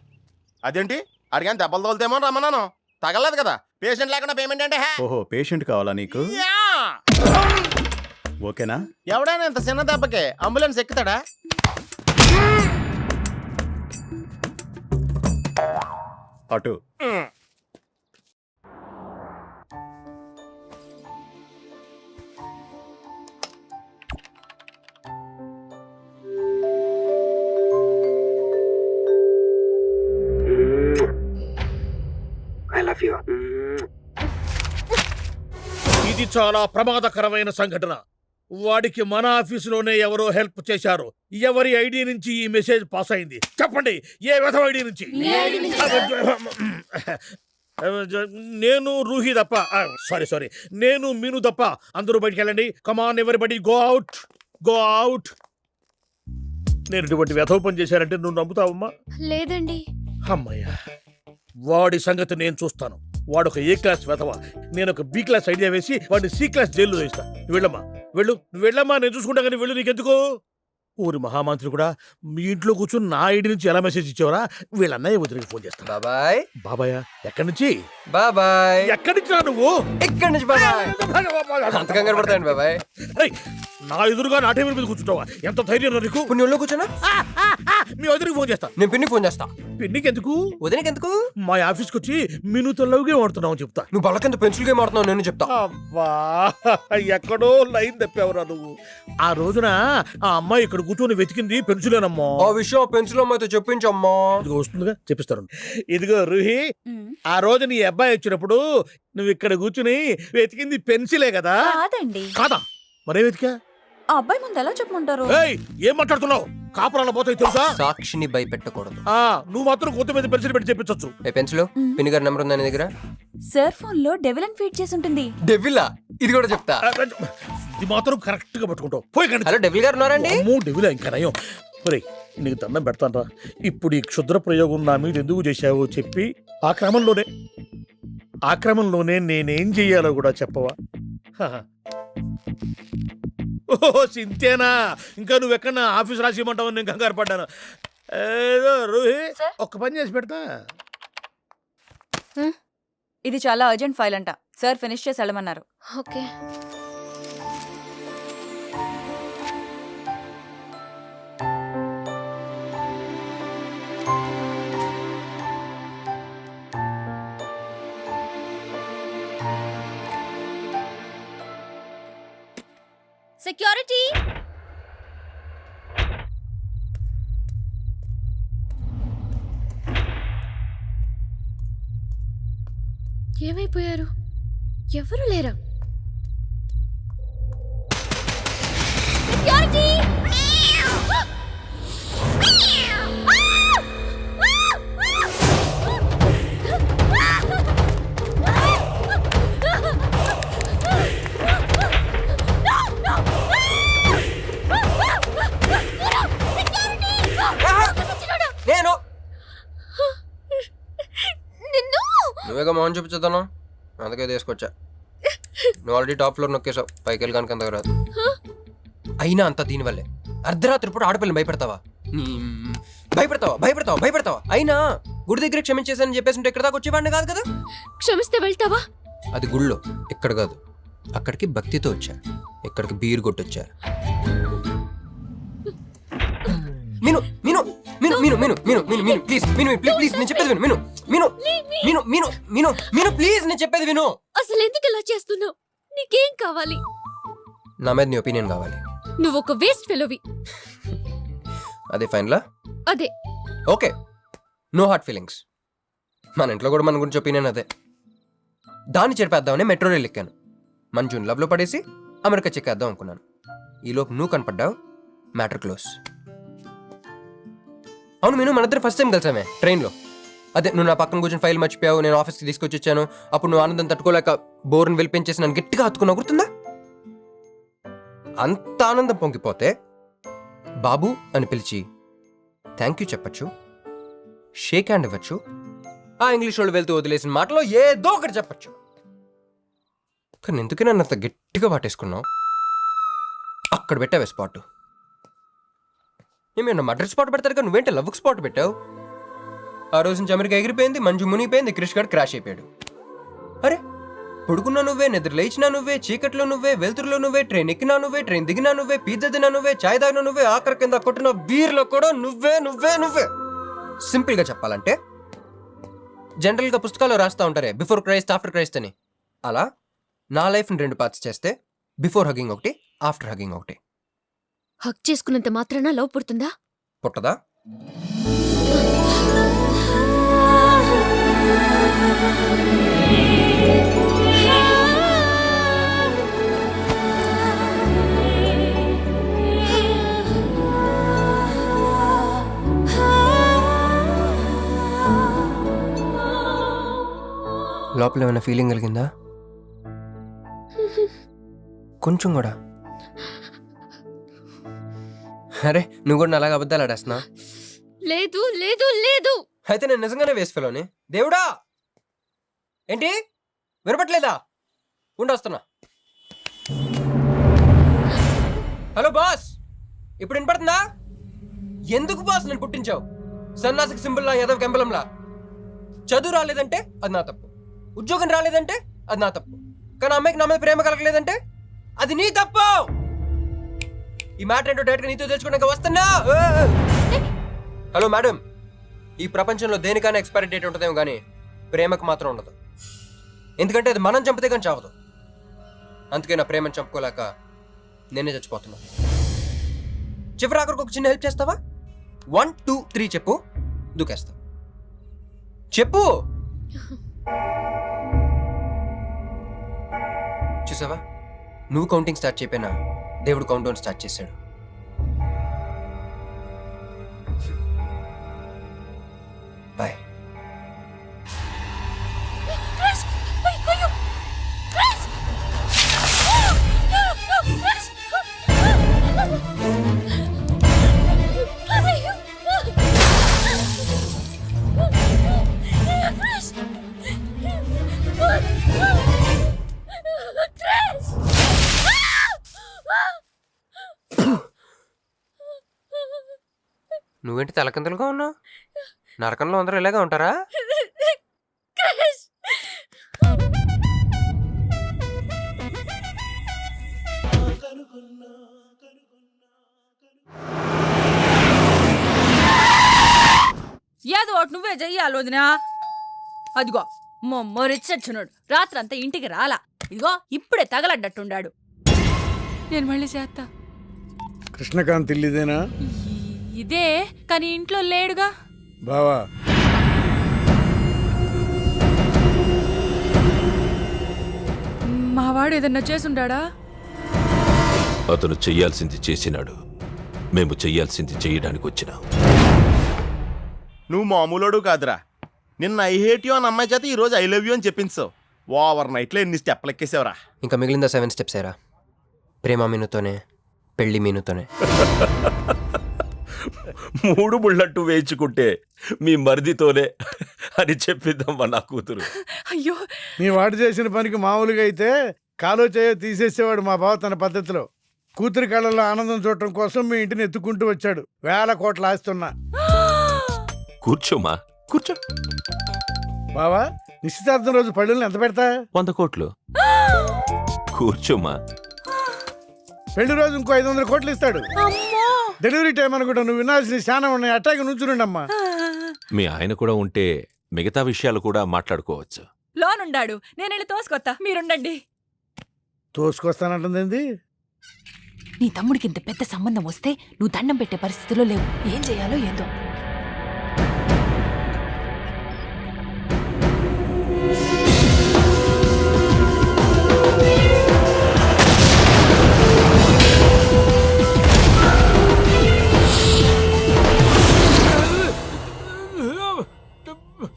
అదేంటి అడిగాను? దెబ్బలు తోలుతేమో రమ్మన్నాను. తగలేదు కదా. పేషెంట్ లేకుండా పేమెంట్ అంటే? ఓహో, పేషెంట్ కావాలా నీకు? ఓకేనా? ఎవడైనా ఇంత చిన్న దెబ్బకే అంబులెన్స్ ఎక్కుతాడా? అటు. ఇది చాలా ప్రమాదకరమైన సంఘటన. వాడికి మన ఆఫీసులోనే ఎవరో హెల్ప్ చేశారు. ఎవరి ఐడి నుంచి ఈ మెసేజ్ పాస్ అయింది? చెప్పండి, ఏ విధం ఐడి నుంచి? నేను రూహి తప్ప, సారీ, నేను మీను తప్ప అందరూ బయటికి వెళ్ళండి. కమాన్ ఎవరిబడి, గో అవుట్, గో అవుట్. నేను ఇటువంటి వ్యధవ పని చేశానంటే నువ్వు నమ్ముతావమ్మా? లేదండి. అమ్మయ్యా, వాడి సంగతి నేను చూస్తాను. వాడు ఒక ఏ క్లాస్ వెధవ, నేను ఒక బి క్లాస్ ఐడియా వేసి వాడిని సి క్లాస్ జైల్లో వేస్తా. వెళ్ళమ్మా, వెళ్ళమ్మా, నేను చూసుకుంటా. కానీ వెళ్ళు, నీకెందుకు? ఊరి మహామంత్రి కూడా మీ ఇంట్లో కూర్చొని నా ఐడి నుంచి ఎలా మెసేజ్ ఇచ్చేవరా? వీళ్ళ అన్నయ్య వదిలికి ఫోన్ చేస్తా. బాబాయ్. బాబాయ్ ఎక్కడి నుంచి? బాబాయ్. ఎక్కడి నుంచి రా నువ్వు? ఇక్కడి నుంచి బాబాయ్. అంత కంగారు పడతాయండి బాబాయ్. నా ఎదురుగా నా టేబుల్ మీద కూర్చుంటావా? ఎంత ధైర్యం నీకు? ఇప్పుడు నువ్వు కూర్చున్నా? మీ వదిలికి ఫోన్ చేస్తా. నేను పిన్నికి ఫోన్ చేస్తా. పిన్నికి ఎందుకు? వదినకి ఎందుకు? మా ఆఫీస్కి వచ్చి మీనుతో లవ్ గేమ్ ఆడుతున్నావు చెప్తా. నువ్వు బలకింత పెన్సిల్ గేమ్ ఆడుతున్నావు, నేను చెప్తా. అబ్బా, ఎక్కడో లైన్ తప్పావురా నువ్వు. ఆ రోజున ఆ అమ్మాయి ఇక్కడ కూర్చొని వెతికింది పెన్సిలేనమ్మా. ఆ విషయం పెన్సిల్ అమ్మాయితో చెప్పించమ్మా. ఇదిగో వస్తుందిగా, చెప్పిస్తాను. ఇదిగో రూహి, ఆ రోజు నీ అబ్బాయి వచ్చినప్పుడు నువ్వు ఇక్కడ కూర్చుని వెతికింది పెన్సిలే కదా? కాదండి. కాదా? మరే వెతికా? ఆ అబ్బాయి ముందు ఎలా చెప్పమంటారు? ఏం మాట్లాడుతున్నావు? కాపురాల పోతాయి తెలుసా? సాక్షిని భయపెట్టకూడదు. నువ్వు మాత్రం కొత్త మీద పెన్సిల్ పెట్టి చెప్పించొచ్చు. ఏ పెన్సిల్? పిన్ని గారి నెంబర్ ఉందా నీ దగ్గర? సార్ ఫోన్ లో డెవిల్ అని ఫీడ్ చేసి ఉంటుంది. డెవిలా? ఇది కూడా చెప్తా. ఇది మాత్రం కరెక్ట్ గా పట్టుకుంటావు. పోయి కానీ. హలో, డెవిల్ గారు ఉన్నారండి? డెవిలా ఇంకా నయం. ఒరేయ్, నీకు దండం పెడతానరా. ఇప్పుడు ఈ క్షుద్ర ప్రయోగం నా మీద ఎందుకు చేశావో చెప్పి ఆ క్రమంలోనే నేనేం చెయ్యాలో కూడా చెప్పవా? ఓహో, సింతేనా? ఇంకా నువ్వెక్కడ ఆఫీస్ రాసి ఇవ్వమంటావు? నేను కంగారు పడ్డాను. ఏదో రూహి, ఒక్క పని చేసి పెడతా. ఇది చాలా అర్జెంట్ ఫైల్ అంట. సార్ ఫినిష్ చేసి వెళ్ళమన్నారు. ఓకే. సెక్యూరిటీ. ఏమైపోయారు? ఎవరు లేరా? సెక్యూరిటీ! నేను నిన్ను నువ్వేగా మోహన్ చూపించుతాను, అందుకే తీసుకొచ్చా. నువ్వు ఆల్రెడీ టాప్ ఫ్లోర్ నొక్కేసావు, పైకి వెళ్ళి కనుక అంతకు రాదు. అయినా అంత దీనివల్లే అర్ధరాత్రి పూట ఆడపిల్లని భయపెడతావా? భయపెడతావా భయపెడతావా భయపెడతావా? అయినా గుడి దగ్గర క్షమించేసానని చెప్పేసి ఇక్కడ దాకా వచ్చేవాడిని కాదు కదా. క్షమిస్తే వెళ్తావా? అది గుళ్ళో, ఇక్కడ కాదు. అక్కడికి భక్తితో వచ్చా, ఇక్కడికి బీరు కొట్టొచ్చా. మీను మీను మీను మీను మీను మీను మీను మీను ప్లీజ్ మీను ప్లీజ్ నేను చెప్పేది విను. మీను మీను మీను మీను మీను మీను ప్లీజ్ నేను చెప్పేది విను. అసలు ఎందుకు ఇలా చేస్తున్నావు? నీకేం కావాలి? నా మీద నీ ఒపీనియన్ కావాలి. నువ్వు ఒక వేస్ట్ ఫెలోవి. అదే ఫైన్లా? అదే. Okay, no heart feelings. మన ఇంట్లో కూడా మన గురించి ఒపీనియన్ అదే. దాన్ని చెరిపేద్దామని మెట్రో రైల్ ఎక్కాను. మంజుని లవ్లో పడేసి అమెరికా చెక్కేద్దాం అనుకున్నాను. ఈలోపు నువ్వు కనపడ్డావు, మ్యాటర్ క్లోజ్. అవును మీను, మన ఇద్దరు ఫస్ట్ టైం కలిసామే ట్రైన్లో. అదే నువ్వు నా పక్కన కూర్చొని ఫైల్ మర్చిపోయావు, నేను ఆఫీస్కి తీసుకొచ్చి వచ్చాను. అప్పుడు నువ్వు ఆనందం తట్టుకోలేక బోర్ని వెళ్ళిపించేసి నన్ను గట్టిగా హత్తుకున్నావు, గుర్తుందా? అంత ఆనందం పొంగిపోతే బాబు అని పిలిచి థ్యాంక్ యూ చెప్పచ్చు, షేక్ హ్యాండ్ ఇవ్వచ్చు, ఆ ఇంగ్లీష్ వాళ్ళు వెళ్తూ వదిలేసిన మాటలో ఏదో ఒకటి చెప్పచ్చు. కానీ ఎందుకే నన్ను అంత గట్టిగా వాటేసుకున్నావు? అక్కడ పెట్టావే స్పాట్. ఏమన్నా మర్డర్ స్పాట్ పెడతారు కదా, నువ్వేంటి లవ్కి స్పాట్ పెట్టావు? ఆ రోజు నుంచి అమెరికా ఎగిరిపోయింది, మంజు మునిగిపోయింది, క్రిష్ గారు క్రాష్ అయిపోయాడు. అరే పడుకున్నా నువ్వే, నిద్ర లేచినా నువ్వే, చీకట్లో నువ్వే, వెలుతురులో నువ్వే, ట్రైన్ ఎక్కినా నువ్వే, ట్రైన్ దిగినా నువ్వే, పిజ్జా తినా నువ్వే, చాయ్ తాగినా నువ్వే, ఆఖరి కింద కొట్టిన బీర్లో కూడా నువ్వే నువ్వే నువ్వే. సింపుల్గా చెప్పాలంటే జనరల్గా పుస్తకాల్లో రాస్తూ ఉంటారే బిఫోర్ క్రైస్ట్ ఆఫ్టర్ క్రైస్ట్ అని, అలా నా లైఫ్ని 2 పార్ట్స్ చేస్తే బిఫోర్ హగ్గింగ్ ఒకటి, ఆఫ్టర్ హగ్గింగ్ ఒకటి. హక్ చేసుకున్నంత మాత్రాన లవ్ పుడుతుందా? పుట్టదా? లోపల ఏమైనా ఫీలింగ్ కలిగిందా? కొంచెం కూడా? అరే నువ్వు కూడా అలాగ అబద్ధాలు ఆడేస్తున్నా? లేదు లేదు లేదు. అయితే నేను నిజంగానే వేసుకెళ్ళని. దేవుడా, ఏంటి వినపట్లేదా? ఉండొస్తున్నా. హలో బాస్, ఇప్పుడు వినపడుతుందా? ఎందుకు బాస్ నన్ను పుట్టించావు? సన్నాసికి సింబల్లా, యాదవ్ కెంబలంలా. చదువు రాలేదంటే అది నా తప్పు, ఉద్యోగం రాలేదంటే అది నా తప్పు, కానీ అమ్మాయికి నా మీద ప్రేమ కలగలేదంటే అది నీ తప్పు. ఈ మ్యాటర్ ఏంటో డైరెక్ట్గా నీతో తెలుసుకోవడానికి వస్తున్నా. హలో మేడం, ఈ ప్రపంచంలో దేనికైనా ఎక్స్పైరీ డేట్ ఉంటుందేమో కానీ ప్రేమకు మాత్రం ఉండదు. ఎందుకంటే అది మనం చంపితే కానీ చావదు. అందుకే నా ప్రేమను చంపుకోలేక నేనే చచ్చిపోతున్నా. చివరి ఆఖరికి ఒక చిన్న హెల్ప్ చేస్తావా? 1 2 3 చెప్పు, దూకేస్తా. చెప్పు. చూసావా, నువ్వు కౌంటింగ్ స్టార్ట్ చెప్పినా దేవుడు కౌంట్ డౌన్ స్టార్ట్ చేశాడు. బాయ్. నువ్వేంటి తలకిందులుగా ఉన్నావు? నరకంలో అందరూ ఇలాగే ఉంటారా? ఏదో ఒకటి నువ్వే చెయ్యాలి వదినా. అదిగో మొమ్మరిచ్చచ్చున్నాడు, రాత్రంతా ఇంటికి రాలా. ఇదిగో ఇప్పుడే తగలడ్డట్టుండాడు. నేను మళ్ళీ చేస్తా. కృష్ణకాంత్ ఇల్లుదేనా? ఇదే, కానీ ఇంట్లో లేడుగా. బావా వాడు ఏదన్నా చేసుండాడా? అతను చెయ్యాల్సింది చేసినాడు. మేము చెయ్యాల్సింది చేయడానికి వచ్చినాం. నువ్వు మామూలోడు కాదురా. నిన్న ఐ హేట్ యూ అని అమ్మాయి చేత ఈరోజు ఐ లవ్ యూ అని చెప్పించావు. ఓవర్ నైట్లో ఎన్ని స్టెప్లు ఎక్కేసావురా. ఇంకా మిగిలిందా 7 స్టెప్స్ ఏరా? ప్రేమ మీనుతోనే, పెళ్లి మీనుతోనే. 3 బుల్లట్టు వేయించుకుంటే మీ మరిదితోనే అని చెప్పిద్దమ్మా నా కూతురు. అయ్యో, మీ వాడు చేసిన పనికి మామూలుగా అయితే కాలో చేయో తీసేసేవాడు మా బావ తన పద్ధతిలో. కూతురి కళ్ళల్లో ఆనందం చూడటం కోసం మీ ఇంటిని ఎత్తుకుంటూ వచ్చాడు. 1000 కోట్ల ఆస్తున్నా. కూర్చోమా, కూర్చో. బావా, నిశ్చితార్థం రోజు పళ్ళుల్ని ఎంత పెడతా? 100 కోట్లు. కూర్చోమా. పెళ్లి రోజు ఇంకో 500 కోట్లు ఇస్తాడు. డెలివరీ టైం అనుకుంటా. నువ్వు వినాల్సిన చాలా ఉన్నాయి. అట్టాగే నుంచుండమ్మా. మీ ఆయన కూడా ఉంటే మిగతా విషయాలు కూడా మాట్లాడుకోవచ్చు. లోనుండాడు, నేను వెళ్ళి తోసుకొత్తా, మీరుండండి. తోసుకొస్తానంటుంది. నీ తమ్ముడికి ఇంత పెద్ద సంబంధం వస్తే నువ్వు దండం పెట్టే పరిస్థితిలో లేవు. ఏం చేయాలో ఏందో.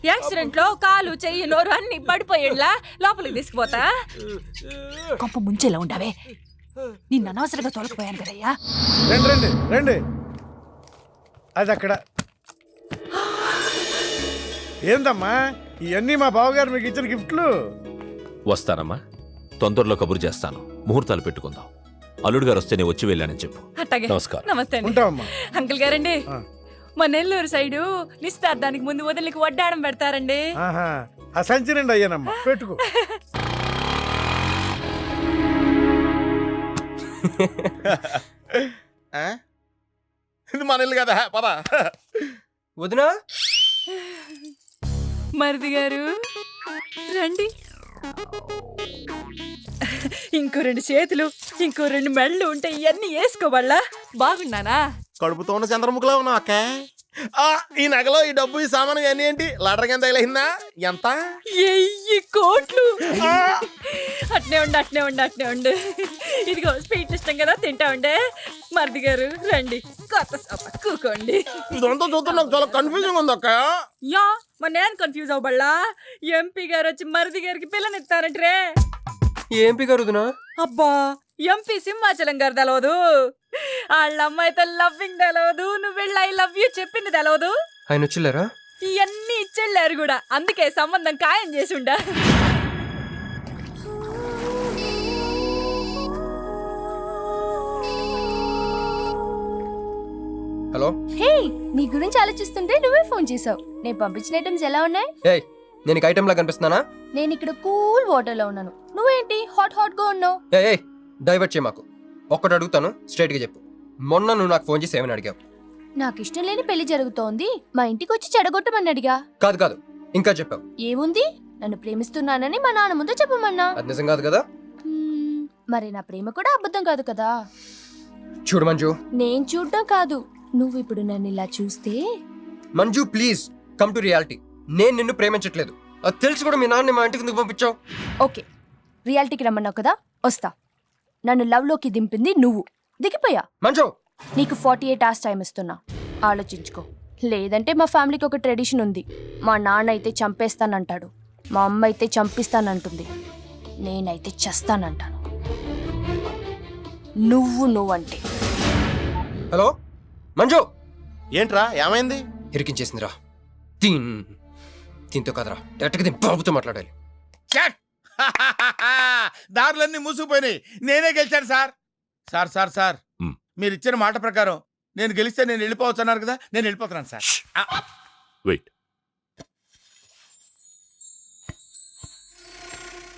యాక్సిడెంట్ లో కాలు, చెయ్యి, నోరు అన్ని పడిపోయేలా లోపలికి తీసుకుపోతా. కొంప ముంచేలా ఉండవే. నిన్న అనవసరంగా తోలకపోయాను కదయ్యా. రండి రండి రండి. అది అక్కడ. ఏందమ్మా ఇవన్నీ మా బావగారు మీకు ఇచ్చిన గిఫ్ట్లు? వస్తానమ్మా, తొందరలో కబురు చేస్తాను. ముహూర్తాలు పెట్టుకుందాం. అల్లుడు గారు వస్తేనే వచ్చి వెళ్ళానని చెప్పు. అట్టాగే. నమస్కారం. నమస్తే అండి. ఉంటావమ్మా. అంకుల్ గారండి, మా నెల్లూరు సైడు నిశ్చితార్థానికి ముందు వదిలికి వడ్డాడం పెడతారండి. ఆహా, ఆ సంచి నిండి అయ్యానమ్మా, పెట్టుకో. ఇది మన ఇల్లు కదా, పదా. వదినా, మరిది గారు రండి. ఇంకో 2 చేతులు, ఇంకో 2 మెళ్ళు ఉంటే ఇవన్నీ వేసుకోవాలా? బాగున్నానా? కడుపుతో ఉన్న చంద్రముఖిలో ఉన్నావు అక్క. ఈ నగలో ఈ డబ్బు ఈ సామాను ఇవన్నీ ఏంటి? లడర్ కింద తగిలిందా? ఎంత? 1000 కోట్లు. అట్నే ఉండు, అట్నే ఉండు, అట్నే ఉండు. ఇదిగో స్వీట్ ఇష్టం కదా, తింటా ఉండే. మరిది గారు రండి, కొత్త సోఫా కూకోండి. ఇదంతా చూస్తే నాకు చాలా కన్ఫ్యూజింగ్ ఉంది అక్క. యా, మరి నేను కన్ఫ్యూజ్ అవ్వబల్లా. ఎంపీ గారు వచ్చి మరిది గారికి పిల్లనిస్తారంటే. ఏంపీ గారు వదినా? అబ్బా, ఎంపీ సింహాచలం గారు తెలవదు. వాళ్ళ అమ్మాయితో లవ్వింగ్ తెలవదు. నువ్వు వెళ్ళి ఐ లవ్ యూ చెప్పింది తెలవదు. ఆయన వచ్చిల్లారా? ఇవన్నీ ఇచ్చెళ్ళారు కూడా. అందుకే సంబంధం ఖాయం చేసి ఉండా. హలో. హే, నీ గురించి ఆలోచిస్తుంటే నువ్వే ఫోన్ చేసావు. నేను పంపించిన ఐటమ్స్ ఎలా ఉన్నాయి? ఏయ్, నేను నీకు ఐటమ్ లా కనిపిస్తున్నానా? నేను ఇక్కడ కూల్ వాటర్ లో ఉన్నాను, నువ్వేంటి హాట్ హాట్ గా ఉన్నావు? ఏయ్, డైవర్ట్ చేయ మాకు. ఒక్కటి అడుగుతాను, స్ట్రైట్ గా చెప్పు. మొన్న నువ్వు నాకు ఫోన్ చేసి ఏమని అడిగావు? నాకు ఇష్టం లేని పెళ్లి జరుగుతోంది, మా ఇంటికి వచ్చి చెడగొట్టమని అడిగా. కాదు కాదు, ఇంకా చెప్పావు. ఏముంది, నన్ను ప్రేమిస్తున్నానని మా నాన్న ముందే చెప్పమన్నా. అది నిజం కాదు కదా? మరి నా ప్రేమ కూడా అబద్ధం కాదు కదా? చూడు మంజు. నేను చూడటం కాదు, నువ్వు ఇప్పుడు నన్ను ఇలా చూస్తే. Manju please come to reality. నేను నిన్ను ప్రేమించట్లేదు. అది తెలిసి కూడా మీ నాన్న మా ఇంటికి ఎందుకు పంపించావు? ఓకే, రియాలిటీకి రమ్మన్నావు కదా, వస్తా. నన్ను లవ్ లోకి దింపింది నువ్వు, దిగిపోయా. మంజు, నీకు 48 hours టైం ఇస్తున్నా, ఆలోచించుకో. లేదంటే మా ఫ్యామిలీకి ఒక ట్రెడిషన్ ఉంది. మా నాన్న అయితే చంపేస్తానంటాడు, మా అమ్మ అయితే చంపిస్తానంటుంది, నేనైతే చస్తానంటాను. నువ్వంటే. హలో మంజు. ఏంట్రా, ఏమైంది? ఇరికించేసిందిరా. దీంతో కదరా, డైరెక్ట్గా దీని బాబుతో మాట్లాడాలి. దారులన్నీ మూసుకుపోయినాయి. నేనే గెలిచాను సార్. సార్ సార్ సార్, మీరు ఇచ్చిన మాట ప్రకారం నేను గెలిస్తే నేను వెళ్ళిపోవచ్చు అన్నారు కదా, నేను వెళ్ళిపోతున్నాను సార్. వెయిట్.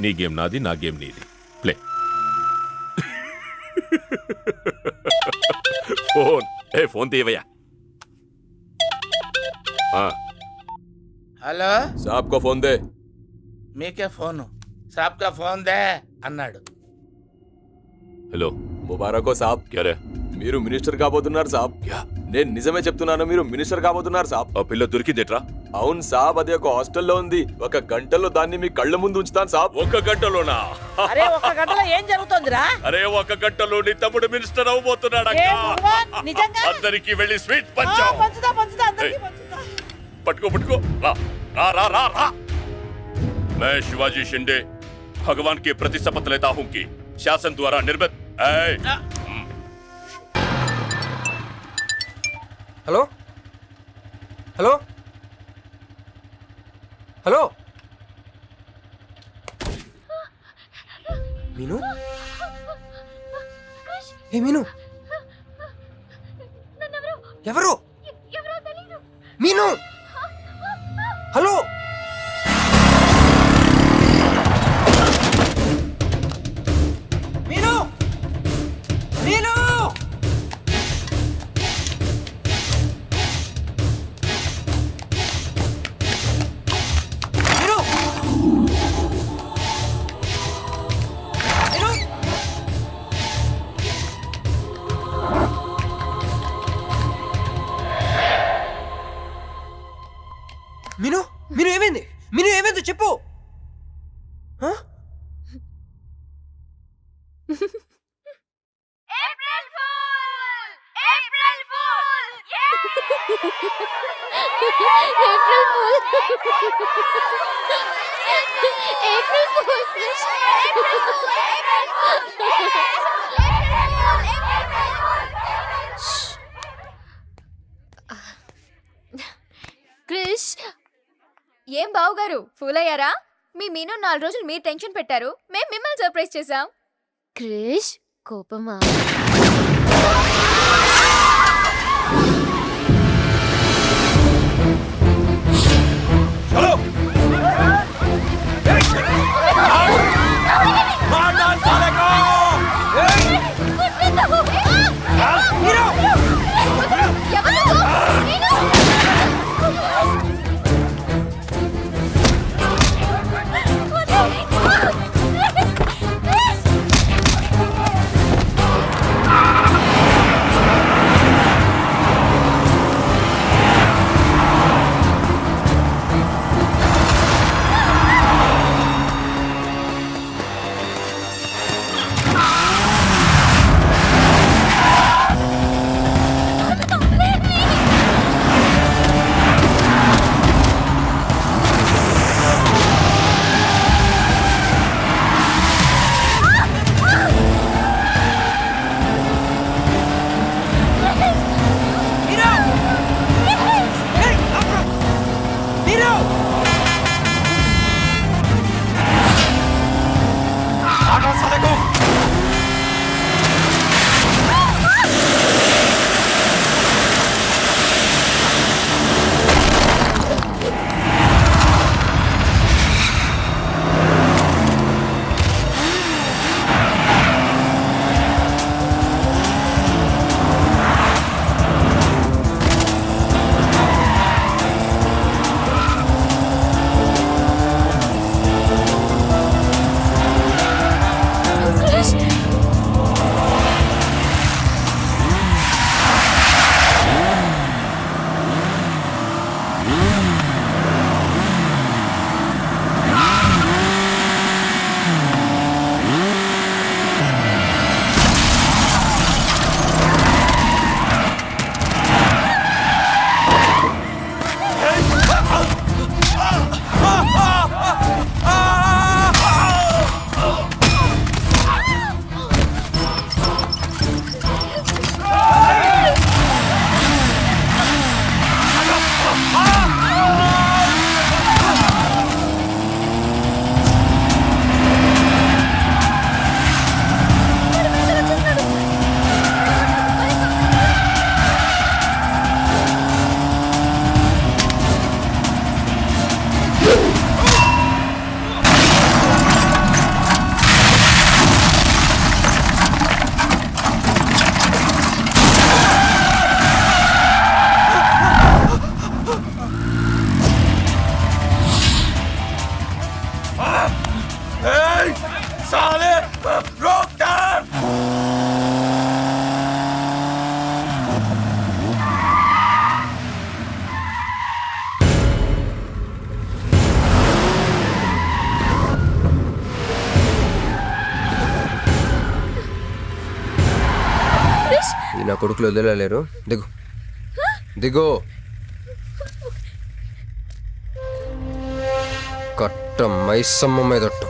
నీ గేమ్ నాది, నా గేమ్ నీది. ప్లే. ఫోన్ తీయవయ్యా. హలో, సాబ్ కో ఫోన్ దే. మీకే ఫోను. సాబ్ కా ఫోన్ దే అన్నాడు. హలో, ముబారక్ హో సాబ్. క్యా రే? మీరు మినిస్టర్ కాబోతున్నారు సాబ్. నేను నిజమే చెప్తున్నాను, మీరు మినిస్టర్ కాబోతున్నారు సాబ్. ఆ పిల్ల దొరికిందేట్రా? అవును సాబ్, అది ఒక హాస్టల్లో ఉంది. 1 గంటలో దాన్ని మీ కళ్ళ ముందు ఉంచుతాను సాబ్. 1 గంటలోనా? అరే 1 గంటలో ఏం జరుగుతోందిరా? అరే 1 గంటలో నీ తమ్ముడు మినిస్టర్ అవబోతున్నాడు. ఏ భగవాన్, నిజంగా? అందరికి వెళ్ళి స్వీట్ ఆ, పంచాం. పంచుదా అందరికీ పంచుదా. पटको रा रा रा रा रा। मैं शिवाजी शिंदे भगवान की प्रतिशपथ लेता हूँ कि शासन द्वारा निर्मित हेलो हेलो हेलो मीनू ఏ మీను ఎవరు మీను హలో మీను మీను మీను మీను ఏమైంది మీను ఏమైంది చెప్పు క్రిష్, ఏం బావుగారు ఫూల్ అయ్యారా? మీ మీను 4 రోజులు మీరు టెన్షన్ పెట్టారు, మేము మిమ్మల్ని సర్ప్రైజ్ చేసాం. క్రిష్ కోపమా? మళ్ళీ నా కొడుకులు వదిలేలేరు. దిగు దిగు. కట్ట మైసమ్మ మీదట్టు.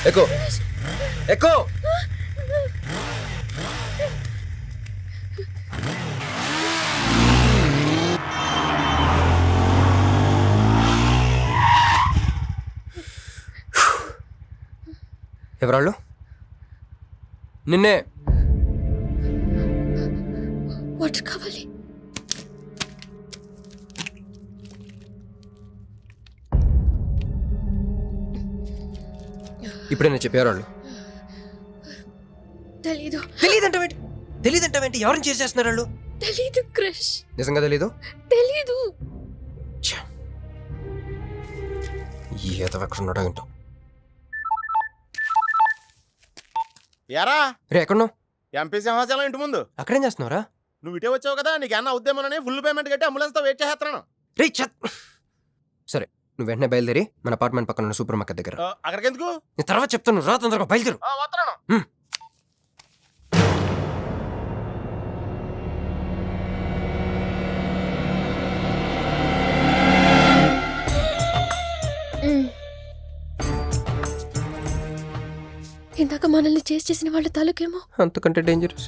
ఎక్కు ఎక్కు. ఎవరాళ్ళు? నిన్నే. వాటర్ కావాలి. ఇప్పుడైనా చెప్పారు వాళ్ళు. తెలీదు. తెలీదంటావేంటి? ఎవరిని చేసేస్తున్నారు వాళ్ళు? తెలీదు క్రష్. నిజంగా తెలీదు? తెలీదు. ఏదో ఎక్కడ ఉన్నాడో ఏంటో. యారా రే ఎక్కడున్నావు? ఎంపీ సింహాచలం ఇంటి ముందు. అక్కడేం చేస్తున్నారా? నువ్వు ఇటే వచ్చావు కదా, నీకేమన్నా ఉద్యమని ఫుల్ పేమెంట్ కట్టి అంబులెన్స్ తో వెయిట్ చేస్తున్నాను. రే సరే, నువ్వు వెంటనే బయలుదేరి మన అపార్ట్మెంట్ పక్కన ఉన్న సూపర్ మార్కెట్ దగ్గర. అక్కడికి ఎందుకు? నేను తర్వాత చెప్తాను, రా తొందరగా బయలుదేరు. వస్తున్నాను. ఇందాక మనల్ని చేసిన వాళ్ళ తాలూకేమో అంతకంటే డేంజరస్.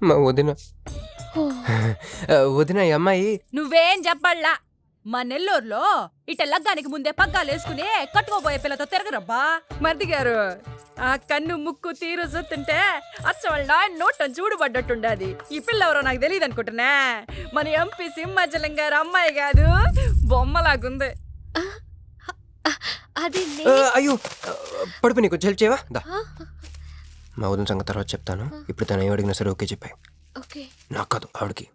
మా వదిన. వదిన ఈ అమ్మాయి. నువ్వేం చెప్పాలా? మా నెల్లూరులో ఇట లగ్గానికి ముందే పగ్గాలేసుకుని కట్టుకోబోయే పిల్లతో తిరగరబ్బా. మరిది గారు, ఆ కన్ను ముక్కు తీరు చూస్తుంటే అచ్చవాళ్ళ నోటం చూడుబడ్డట్టుండది. ఈ పిల్ల ఎవరో నాకు తెలియదు అనుకుంటున్నా. మన ఎంపీ సింహాచలం గారు అమ్మాయి కాదు, బొమ్మలాగుంది. అది అయ్యో పడిపోయి నీకు హెల్ప్ చేయవా? దా, మా వదిన సంగతి తర్వాత చెప్తాను. ఇప్పుడు తను ఏం అడిగినా సరే ఓకే చెప్పాయి. ఓకే. నాకు కాదు, ఆవిడకి.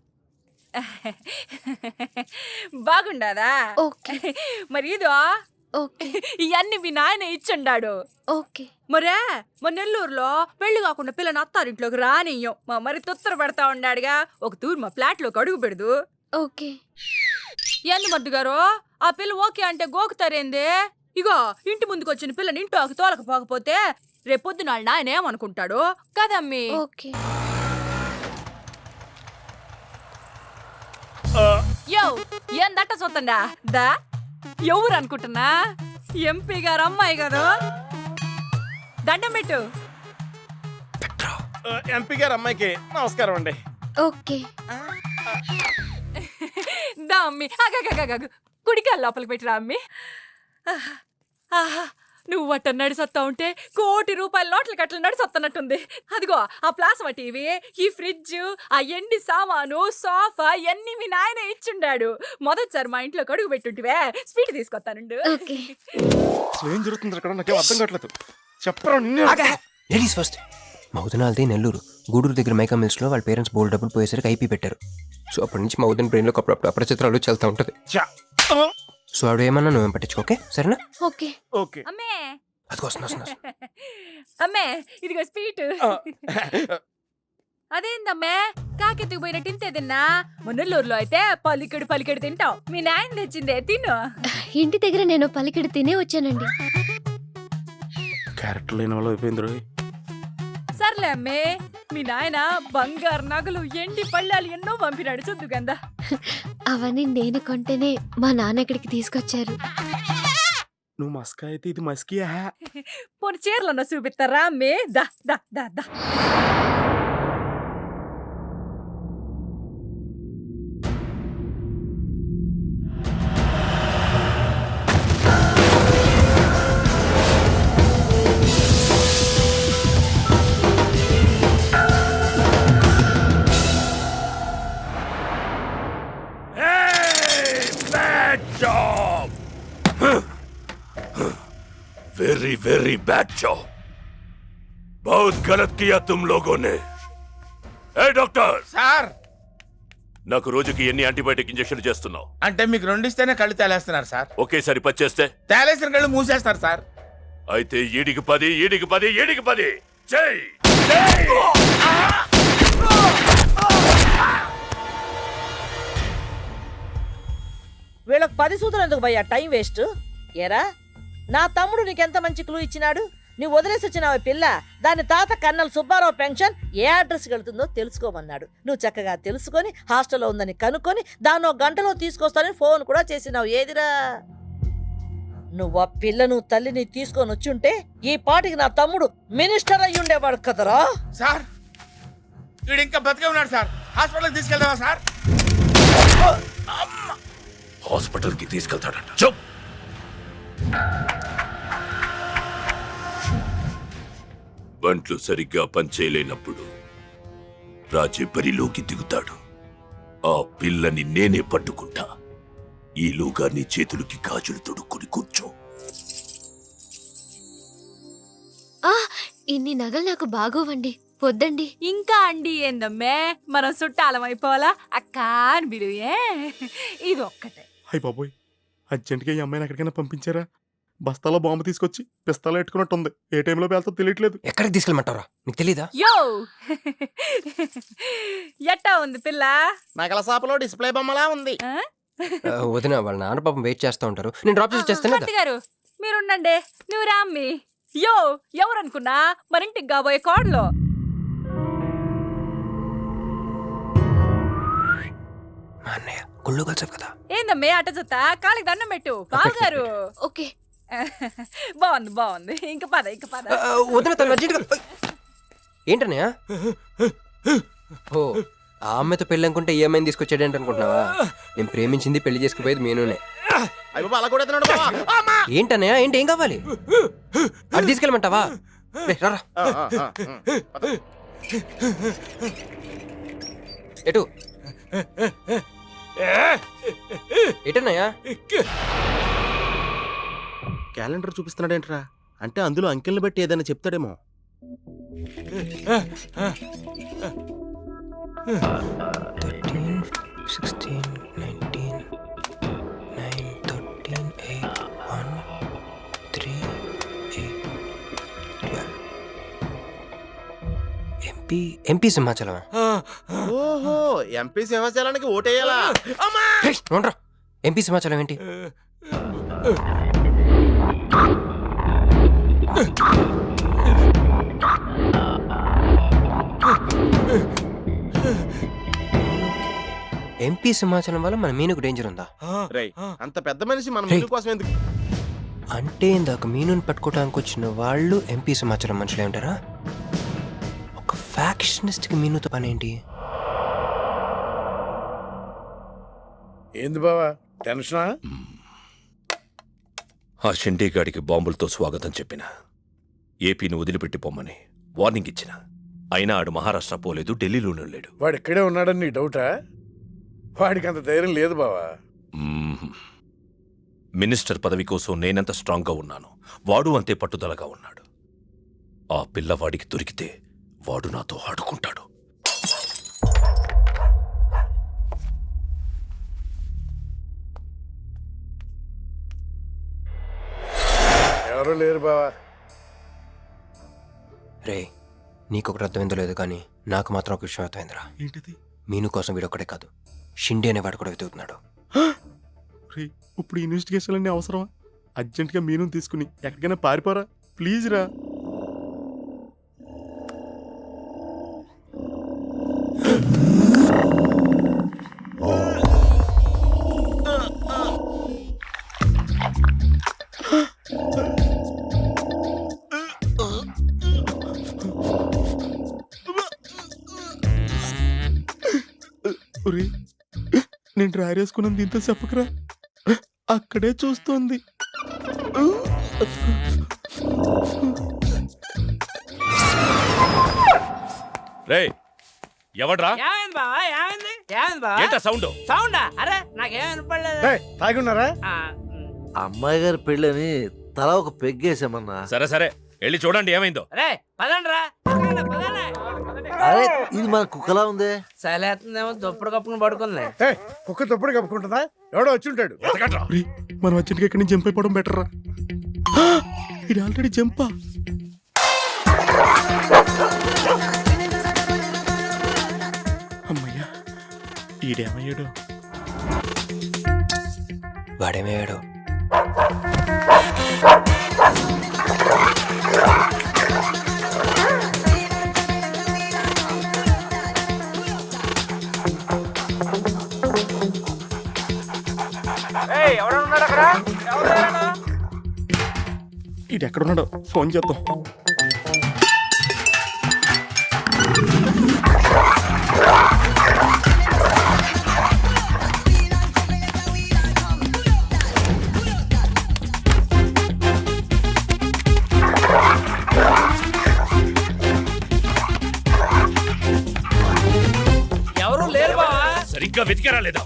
బాగుండాదా? ఓకే. మరి ఇదో ఓకే. ఇవన్నీ మీ నాయన ఇచ్చుండాడు. ఓకే. మరే మన నెల్లూరులో పెళ్లి కాకుండా పిల్లని అత్తారింట్లోకి రానియ్యం. మా మరి తొత్తర పడతా ఉండాడుగా, ఒక తూరు మా ఫ్లాట్ లోకి అడుగు పెడదు. ఓకే. ఎందు మద్దు గారు, ఆ పిల్ల ఓకే అంటే గోకుతారేంది? ఇగో ఇంటి ముందుకు వచ్చిన పిల్లని ఇంట్లోకి తోలకపోకపోతే రేపొద్దున నాయన ఏమనుకుంటాడు కదమ్మీ? ఓకే. యో ఏం దట్ట చూతండా దా, ఎవరు అనుకుంటున్నా? ఎంపీ గారు అమ్మాయి కదా. దండం పెట్టు. ఎంపీ గారు అమ్మాయికి నమస్కారం అండి. ఓకే. దా అమ్మి, కుడికాయలు లోపలికి పెట్టిరా అమ్మి. నువ్వు అట్ట నడిసొత్తా ఉంటే ₹1 కోటి నోట్ల కట్టలు నడిసొత్తనట్టుంది. అదిగో ఆ ప్లాస్మా టీవీ, ఈ ఫ్రిడ్జ్, ఆ ఎండి సామాను, సోఫా ఎన్ని మీ నాయన ఇచ్చుండాడు. మొదటిసారి మా ఇంట్లో కడుగు పెట్టుంటివే, స్వీట్ తీసుకొస్తానుండు. ఏం జరుగుతుంది అక్కడ? నాకేం అర్థం కావట్లేదు. చెప్పరా నిన్నే. Ladies first. మా వదినాలది నెల్లూరు. గూడూరు దగ్గర మైకా మిల్స్ లో వాళ్ళ పేరెంట్స్ బోల్డ్ డబ్బులు పోయేసరికి ఐపీ పెట్టారు. సో అప్పటి నుంచి మా వదిన బ్రెయిన్ లో అప్పుడప్పుడు అపరిచిత్రాలు చల్తా ఉంటది. సో ఆవిడ ఏమన్నా నువ్వేం పట్టించుకో, ఓకే? సరేనా? ఓకే. ఓకే. అమ్మే, అది వస్తున్నా. అమ్మే ఇదిగో స్వీట్. అదేందమ్మే కాకెత్తుకు పోయినట్టు ఇంతే తిన్నా? మున్నెల్లూరులో అయితే పలికెడు తింటావు. మీ నాయన తెచ్చిందే తిను. ఇంటి దగ్గర నేను పలికిడి తినే వచ్చానండి. క్యారెక్టర్ లేని వాళ్ళు అయిపోయింది రోయ్. సర్లే అమ్మే, మీ నాయన బంగారు నగలు, ఎండి పళ్ళాలు ఎన్నో పంపినాడు చూద్దు గందా. అవన్నీ నేను కొంటేనే మా నాన్న ఇక్కడికి తీసుకొచ్చారు. నువ్వు మస్కా అయితే ఇది మస్కియా? పోనీ చీరలన్నా చూపిస్తారా అమ్మే? దా దా దా దా. वेरी वेरी बैड जॉब, बहुत गलत किया तुम लोगों ने। ए डॉक्टर సార్ నాకు రోజుకి ఎన్ని యాంటీబయాటిక్ ఇంజెక్షన్లు చేస్తున్నావు? అంటే మీకు రెండు ఇస్తేనే కళ్ళు తేలేస్తున్నారు సార్. ఒకేసారి 10 చేస్తే తేలేసిన కళ్ళు మూసేస్తారు సార్. అయితే ఈడికి 10 ఈడికి 10 ఈడికి 10 చెయ్. వీళ్ళకి 10 సూత్రం ఎందుకు భయ్యా, టైం వేస్ట్. ఏరా నా తమ్ముడు నీకెంత మంచి క్లూ ఇచ్చినాడు. నువ్వు వదిలేసి వచ్చినావు పిల్ల, దాని తాత కన్నల్ సుబ్బారావు పెన్షన్ ఏ అడ్రస్కి వెళ్తుందో తెలుసుకోమన్నాడు. నువ్వు చక్కగా తెలుసుకొని హాస్టల్లో ఉందని కనుక్కొని దాన్ని 1 గంటలో తీసుకొస్తానని ఫోన్ కూడా చేసినావు. ఏదిరా నువ్వు ఆ పిల్లను తల్లిని తీసుకొని వచ్చుంటే ఈ పాటికి నా తమ్ముడు మినిస్టర్ అయ్యి ఉండేవాడు కదరా. సార్ వీడు ఇంకా బతికే ఉన్నాడు సార్. హాస్పిటల్కి తీసుకెళ్దామా సార్? హాస్పిటల్ కి తీసుకెళ్తాడంట. చూప్. బంట్లు సరిగ్గా పనిచేయలేనప్పుడు రాజే బరిలోకి దిగుతాడు. ఆ పిల్లని నేనే పట్టుకుంటా. ఈలోగా నీ చేతులకి గాజులు తొడుక్కుని కూర్చో. ఇన్ని నగలు నాకు బాగోవండి, వద్దండి. ఇంకా అండి ఏందమ్మే, మనం చుట్టాలం అయిపోవాలా అక్క అని బిలువే. ఇది ఒక్కటే. అయ్యి బాబోయ్, అర్జెంట్గా ఈ అమ్మాయిని ఎక్కడికైనా పంపించారా? బస్తాలో బాంబు తీసుకొచ్చి పిస్తాలో ఎట్టుకున్నట్టుంది. ఏ టైంలో పేలుతో తెలియట్లేదు. ఎక్కడికి తీసుకెళ్ళమంటారా? నీకు తెలీదా? యో ఎట్టా ఉంది పిల్ల? నగల షాపులో డిస్ప్లే బొమ్మలా ఉంది. వదిన వాళ్ళ నాన్న పాపం వెయిట్ చేస్తూ ఉంటారు. నేను డ్రాప్ చేసి చేస్తాను భర్త గారు మీరుండండి, నువ్వు రామ్మి. యో ఎవరనుకున్నా మరింటికి కాబోయే కోడలో. మా అన్నయ్య గుళ్ళు కలిసావు కదా. ఏందమ్మే అట చూస్తా, కాలికి దండం పెట్టు బావగారు. ఓకే బాగుంది బాగుంది, ఇంక పద ఇంక పద. వదిన తను అర్జెంట్గా. ఏంటన్నయ్య? ఓ ఆ అమ్మాయితో పెళ్ళి అనుకుంటే ఈ అమ్మాయిని తీసుకొచ్చాడేంటి అనుకుంటున్నావా? నేను ప్రేమించింది పెళ్లి చేసుకుపోయేది మీనునే. అలా కూడా ఏంటన్నయ్య? ఏంటి ఏం కావాలి? అది తీసుకెళ్ళమంటావా? రారా. ఎటు ఎటన్నయ్యా? క్యాలెండర్ చూపిస్తున్నాడేంట్రా? అంటే అందులో అంకెల్ని బట్టి ఏదైనా చెప్తాడేమో. 13, 16, 19, 9, 13, 8, 1, 3, 8, 12. ఎంపీ సింహాచలం. ఓహో, ఎంపీ సింహాచలానికి ఓటేయాలా? ఎంపీ సింహాచలం ఏంటి? ఎంపీ సింహాచలం వల్ల మన మీనుకు డేంజర్ ఉందా? రేయ్, అంత పెద్ద మనిషి మన మీను కోసం ఎందుకు? అంటే ఇందాక మీనుని పట్టుకోవడానికి వచ్చిన వాళ్ళు ఎంపీ సింహాచలం మనుషులే ఉంటారా? ఒక ఫ్యాక్షనిస్ట్ కి మీనుతో పని ఏంటి? ఏంది బావా టెన్షనా? ఆ షిండేగాడికి బాంబులతో స్వాగతం చెప్పిన, ఏపీని వదిలిపెట్టి పొమ్మని వార్నింగ్ ఇచ్చిన. అయినా ఆడు మహారాష్ట్ర పోలేదు, ఢిల్లీలోనూ లేడు. వాడు ఇక్కడే ఉన్నాడని నీ డౌటా? వాడికి అంత ధైర్యం లేదు బావా. మినిస్టర్ పదవి కోసం నేనెంత స్ట్రాంగ్గా ఉన్నాను, వాడు అంతే పట్టుదలగా ఉన్నాడు. ఆ పిల్లవాడికి దొరికితే వాడు నాతో ఆడుకుంటాడు. ఎవరూ లేరు బావా. రే, నీకొకటి అర్థమైందో లేదు కానీ నాకు మాత్రం ఒక విషయం అర్థమైందిరా. ఏంటిది? మీను కోసం వీడొక్కడే కాదు, షిండే అనేవాడు కూడా వెతుకుతున్నాడు. రే, ఇప్పుడు ఇన్వెస్టిగేషన్ అన్నీ అవసరమా? అర్జెంట్గా మీను తీసుకుని ఎక్కడికైనా పారిపోరా ప్లీజ్ రా. నేను డ్రైర్ వేసుకున్నాను, దీంతో చెప్పకరా. అక్కడే చూస్తోంది. రే ఎవడ్రా? ఏమైంది బావా? ఏమైంది? ఏమైంది బావా? ఏంటా సౌండ్? సౌండా? అరే నాకేం వినపడలేదు. తాగున్నారా? అమ్మాయి గారి పెళ్ళని తల ఒక పెగ్గేసామన్నా. సరే సరే వెళ్ళి చూడండి ఏమైందో. రే పదండ్రా అరే ఇది మన కుక్కలా ఉంది. సలేస్తుందేమో దుప్పుడు కప్పును పడుకుంది. కుక్క తప్పుడు కప్పుకుంటుందా? ఎవడో వచ్చి ఉంటాడు. రే, మనం అర్జెంట్గా ఇక్కడి నుంచి జంప్ అయిపోవడం బెటర్ రా. ఇది ఆల్రెడీ జంపా. అమ్మయ్యా, ఈడేమయ్యాడు? వాడేమయ్యాడు? ఇది ఎక్కడున్నాడో ఫోన్ చేద్దాం. ఎవరు లేరు బావా. సరిగ్గా వెతికారా లేదా?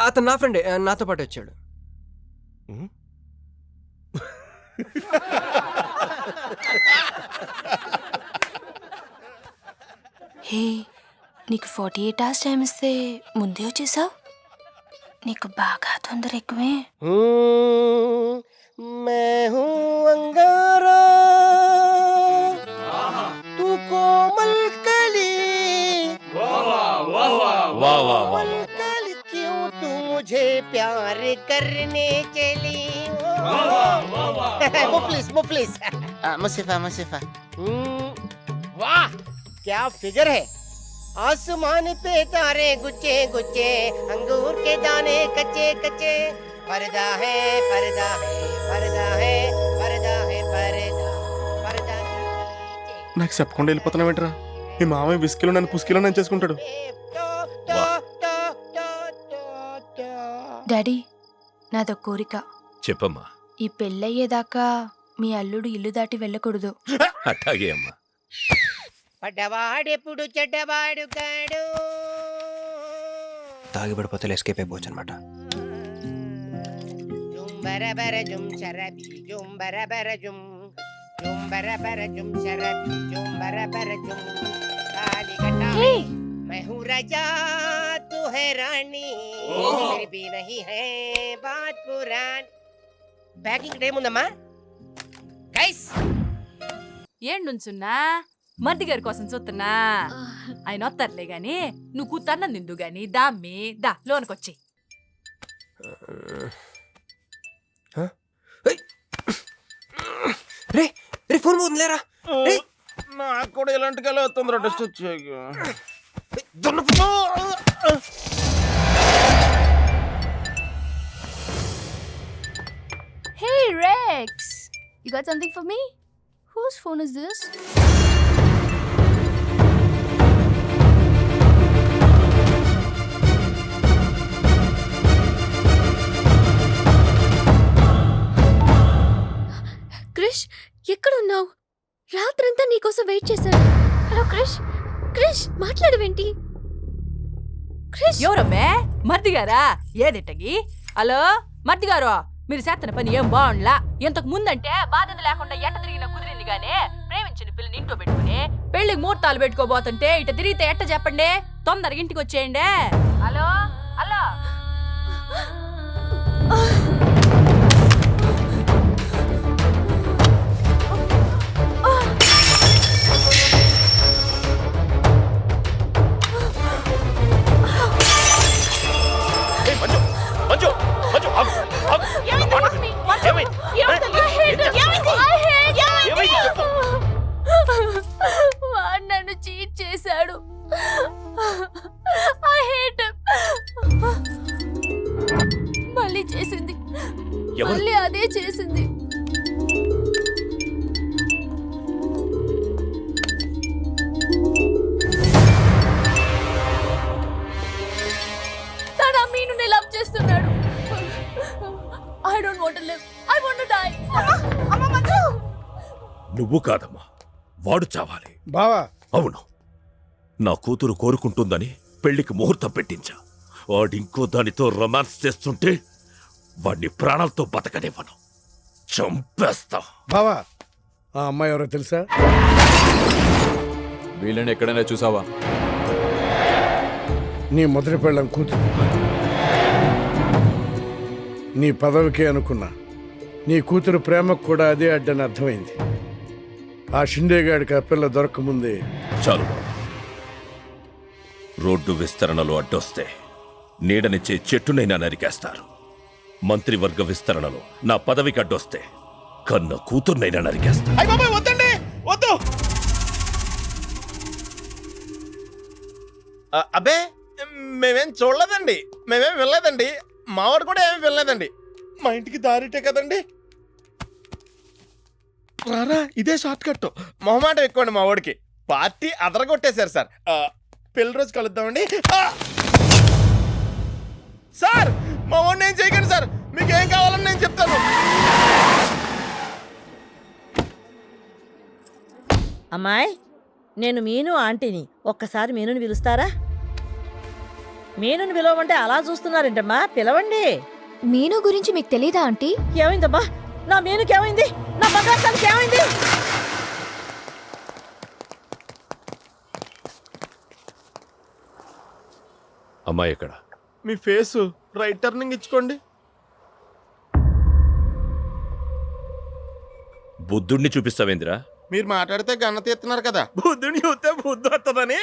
అతను నా ఫ్రెండే, నాతో పాటు వచ్చాడు. హే, నీకు 48 hours టైం ఇస్తే ముందే వచ్చేసావు. నీకు బాగా తొందర ఎక్కువే. मैं हूँ अंगारा तू कोमल कली कोमल कली क्यों तू मुझे प्यार करने चली मुफलिस मुसीफा वाह क्या फिगर है आसमान पे तारे गुच्छे गुच्छे अंगूर के दाने कच्चे कच्चे पर्दा है पर्दा है पर्दा है पर्दा है पर्दा पर्दा నాకు చెప్పకుండా వెళ్ళిపోతున్నావేంట్రా? మీ మామయ్య విస్కీలో నన్ను పుస్కీలో నన్ను చేసుకుంటాడు. డాడీ, నాదో కోరిక. చెప్పమ్మా. ఈ పెళ్ళయ్యేదాకా మీ అల్లుడు ఇల్లు దాటి వెళ్ళకూడదు. అట్టాగే అమ్మా. పడ్డవాడెప్పుడు చెడ్డవాడు కాడు. తాగిపడిపోతే ఎస్కేప్ అయిపోవచ్చు అనమాట. జుంబరబర జుం శరబి జుంబరబర జుం జుంబరబర జుం శరబి జుంబరబర జుం కాలికటా मैं हूँ राजा तू है रानी फिर भी नहीं है बात पुरानी ప్యాకింగ్ టైం ఉందమ్మా గైస్. ఏండుంచున్నా మర్ది గారి కోసం చూస్తున్నా. ఆయన వస్తారులే గాని నువ్వు కూతన్నం నిందు గాని దామ్మి దా లోనకొచ్చి. రే రే ఫోన్ పోతుందిలేరా. నాకు కూడా ఇలాంటి కళ తొందర టెస్ట్ వచ్చాయి. Hey Rex, you got something for me? Whose phone is this? Krish, ఎక్కడున్నావు? రాత్రంతా నీకోసం వెయిట్ చేశాను. హలో క్రిష్, క్రిష్ మాట్లాడవేంటి? క్రిష్, ఎవరమ్మే? మర్ది గారా? ఏదిట్టగి? హలో మర్ది గారు, మీరు చేస్తున్న పని ఏం బాగుండ్లా. ఇంతకు ముందంటే బాధ్యత లేకుండా ఎట్ట తిరిగిన కుదిరింది గానే ప్రేమించిన పిల్లని ఇంట్లో పెట్టుకుని పెళ్లికి ముహూర్తాలు పెట్టుకోబోతుంటే ఇట తిరిగితే ఎట్ట చెప్పండి? తొందరగా ఇంటికి వచ్చేయండి. Hello hello. నువ్వు కాదమ్మా, వాడు చావాలి. బావా అవును, నా కూతురు కోరుకుంటుందని పెళ్లికి ముహూర్తం పెట్టించా. వాడింకో దానితో రొమాన్స్ చేస్తుంటే వాడిని ప్రాణాలతో బతకనివ్వను, చంపేస్తా. బావా ఆ అమ్మాయి ఎవరో తెలుసా? వీళ్ళని ఎక్కడైనా చూసావా? నీ మొదటి పెళ్ళం కూతురు. నీ పదవికే అనుకున్నా, నీ కూతురు ప్రేమకు కూడా అదే అడ్డని అర్థమైంది. ఆ షిండేగాడికి ఆ పిల్ల దొరకముందే. చాలు బాబు. రోడ్డు విస్తరణలో అడ్డొస్తే నీడనిచ్చే చెట్టునైనా నరికేస్తారు. మంత్రివర్గ విస్తరణలో నా పదవికి అడ్డొస్తే కన్న కూతుర్నైనా నరికేస్తారు. అయ్య బాబాయ్ వద్దండి, వద్దు. అబ్బే మేమేం చూడలేదండి, మేమేం వెళ్ళలేదండి, మావాడు కూడా ఏమీ వెళ్ళలేదండి. మా ఇంటికి దారిటే కదండి. రారా, ఇదే షార్ట్ కట్. మొహమాటం ఎక్కువండి మా వాడికి. పార్టీ అదరగొట్టేశారు సార్. పెళ్లి రోజు కలుద్దామండి. సార్ మా వాడిని ఏం చేయకండి సార్, మీకు ఏం కావాలని నేను చెప్తాను. అమ్మాయి, నేను మీను ఆంటీని. ఒక్కసారి మీనుని పిలుస్తారా? మీనుని పిలవమంటే అలా చూస్తున్నారేంటమ్మా, పిలవండి. మీను గురించి మీకు తెలీదా ఆంటీ? ఏమైందమ్మా? నా మీనుకి ఏమైంది? నా బంగారు ఏమైంది? అమ్మాయి ఎక్కడ? మీ ఫేసు రైట్ టర్నింగ్ ఇచ్చుకోండి. బుద్ధుడిని చూపిస్తావేందిరా? మీరు మాట్లాడితే గన్న తీస్తున్నారు కదా, బుద్ధుని చూస్తే బుద్ధి వస్తుందని.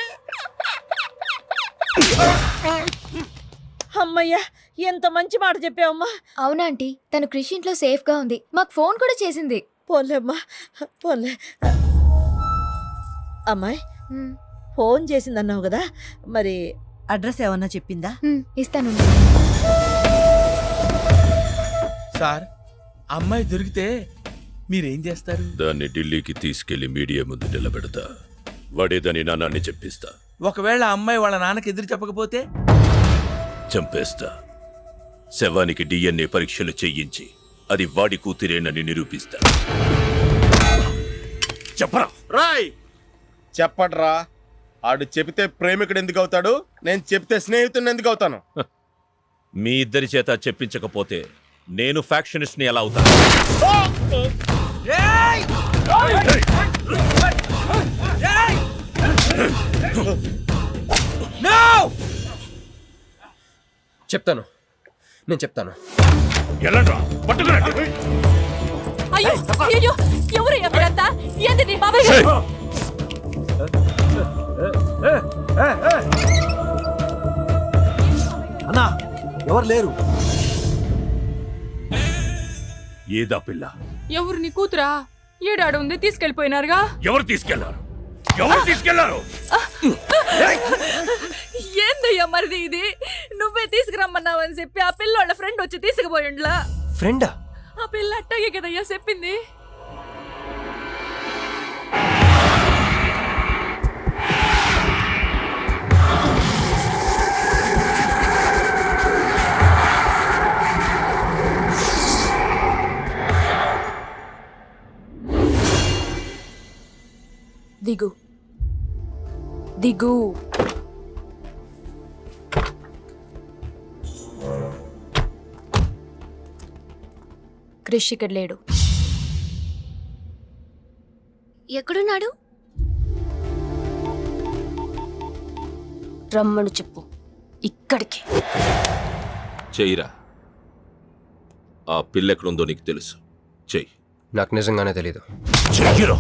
అమ్మయ్యా, ఎంత మంచి మాట చెప్పావమ్మా. అవునాంటీ, తను కృషి ఇంట్లో సేఫ్ గా ఉంది. మాకు ఫోన్ కూడా చేసింది. పోన్లేమ్మా, పోన్లే. అమ్మాయి, ఫోన్ చేసిందన్నావు కదా, మరి అడ్రస్ ఏమన్నా చెప్పిందా? ఇస్తాను సార్. అమ్మాయి దొరికితే మీరేం చేస్తారు? దాన్ని ఢిల్లీకి తీసుకెళ్లి మీడియా ముందు నిలబెడతా. వాడేదని నాన్నని చెప్పిస్తా. ఒకవేళ అమ్మాయి వాళ్ళ నాన్నకి ఎదురు చెప్పకపోతే చంపేస్తా. శవానికి DNA పరీక్షలు చెయ్యించి అది వాడి కూతురేనని నిరూపిస్తా. చెప్పరా? రాయ్ చెప్పడ్రా. ఆడు చెబితే ప్రేమికుడు ఎందుకు అవుతాడు, నేను చెప్తే స్నేహితుడిని ఎందుకు అవుతాను? మీ ఇద్దరి చేత చెప్పించకపోతే నేను ఫ్యాక్షనిస్ట్ ని ఎలా అవుతాను? చెప్తాను, నేను చెప్తాను. అయ్యో అయ్యో, ఎవరు ఎవరంతా? ఏంది బాబాయ్ గారు? అన్నా ఎవరు లేరు. ఏదా పిల్ల? ఎవరు నీ కూతురా? ఏడాడు ఉంది, తీసుకెళ్లిపోయినారుగా. ఎవరు తీసుకెళ్లారు? ఎవరు తీసుకెళ్లారు? ఏందయ్యా మరిది ఇది? నువ్వే తీసుకురమ్మన్నావని చెప్పి ఆ పిల్లోళ్ళ ఫ్రెండ్ వచ్చి తీసుకుపోయిండ్లా. ఫ్రెండా? ఆ పిల్ల అట్టగే కదయ్యా చెప్పింది. దిగు దిగు. క్రిష్ ఇక్కడ లేడు. ఎక్కడున్నాడు? రమ్మను చెప్పు ఇక్కడికి. చెయ్యిరా. ఆ పిల్ల ఎక్కడుందో నీకు తెలుసు. చెయ్యి. నాకు నిజంగానే తెలీదు. చెయ్యిరా.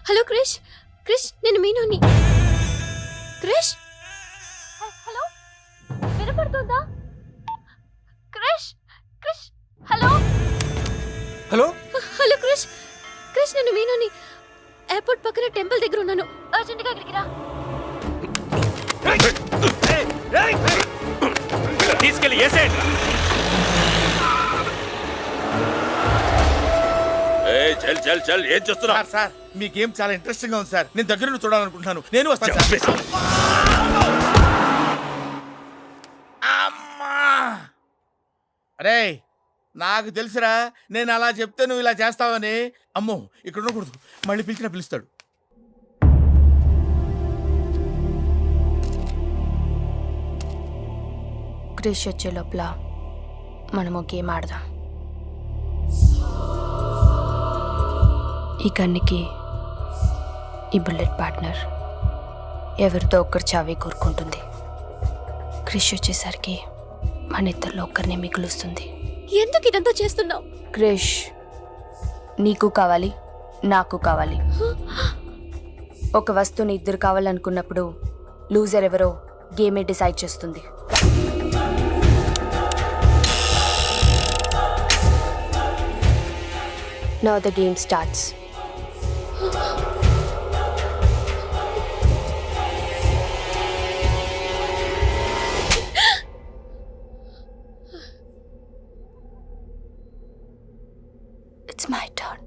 హలో క్రిష్, క్రిష్ నేను మీనుని. క్రిష్, హలో, వినపడుతుందా? Krish, Krish, hello hello hello Krish, Krish నేను మీనుని. ఎయిర్పోర్ట్ పక్కన టెంపుల్ దగ్గర ఉన్నాను. అర్జెంట్గా అక్కడికి రా. తీసుకెళ్ళి ఏసేయండి. చల్ చల్ చల్, ఏం చేస్తున్నా? సార్ మీ గేమ్ చాలా ఇంట్రెస్టింగ్ గా ఉంది సార్. నేను దగ్గర నుండి చూడాలనుకుంటున్నాను. నేను వస్తాను సార్. అరే నాకు తెలుసురా, నేను అలా చెప్తే నువ్వు ఇలా చేస్తావని. అమ్మో ఇక్కడ ఉండకూడదు, మళ్ళీ పిలుస్తాడు. క్రిష్ వచ్చే లోపల మనము గేమ్ ఆడదాం. ఈ కన్నికి ఈ బుల్లెట్ పార్ట్నర్ ఎవరితో ఒక్కరు చావే కోరుకుంటుంది. క్రిష్ వచ్చేసరికి మన ఇద్దరిలో ఒక్కరినే మిగులుస్తుంది. ఎందుకు ఇదంతా చేస్తున్నావు? క్రిష్ నీకు కావాలి, నాకు కావాలి. ఒక వస్తువుని ఇద్దరు కావాలనుకున్నప్పుడు లూజర్ ఎవరో గేమే డిసైడ్ చేస్తుంది. Now the game starts. It's my turn.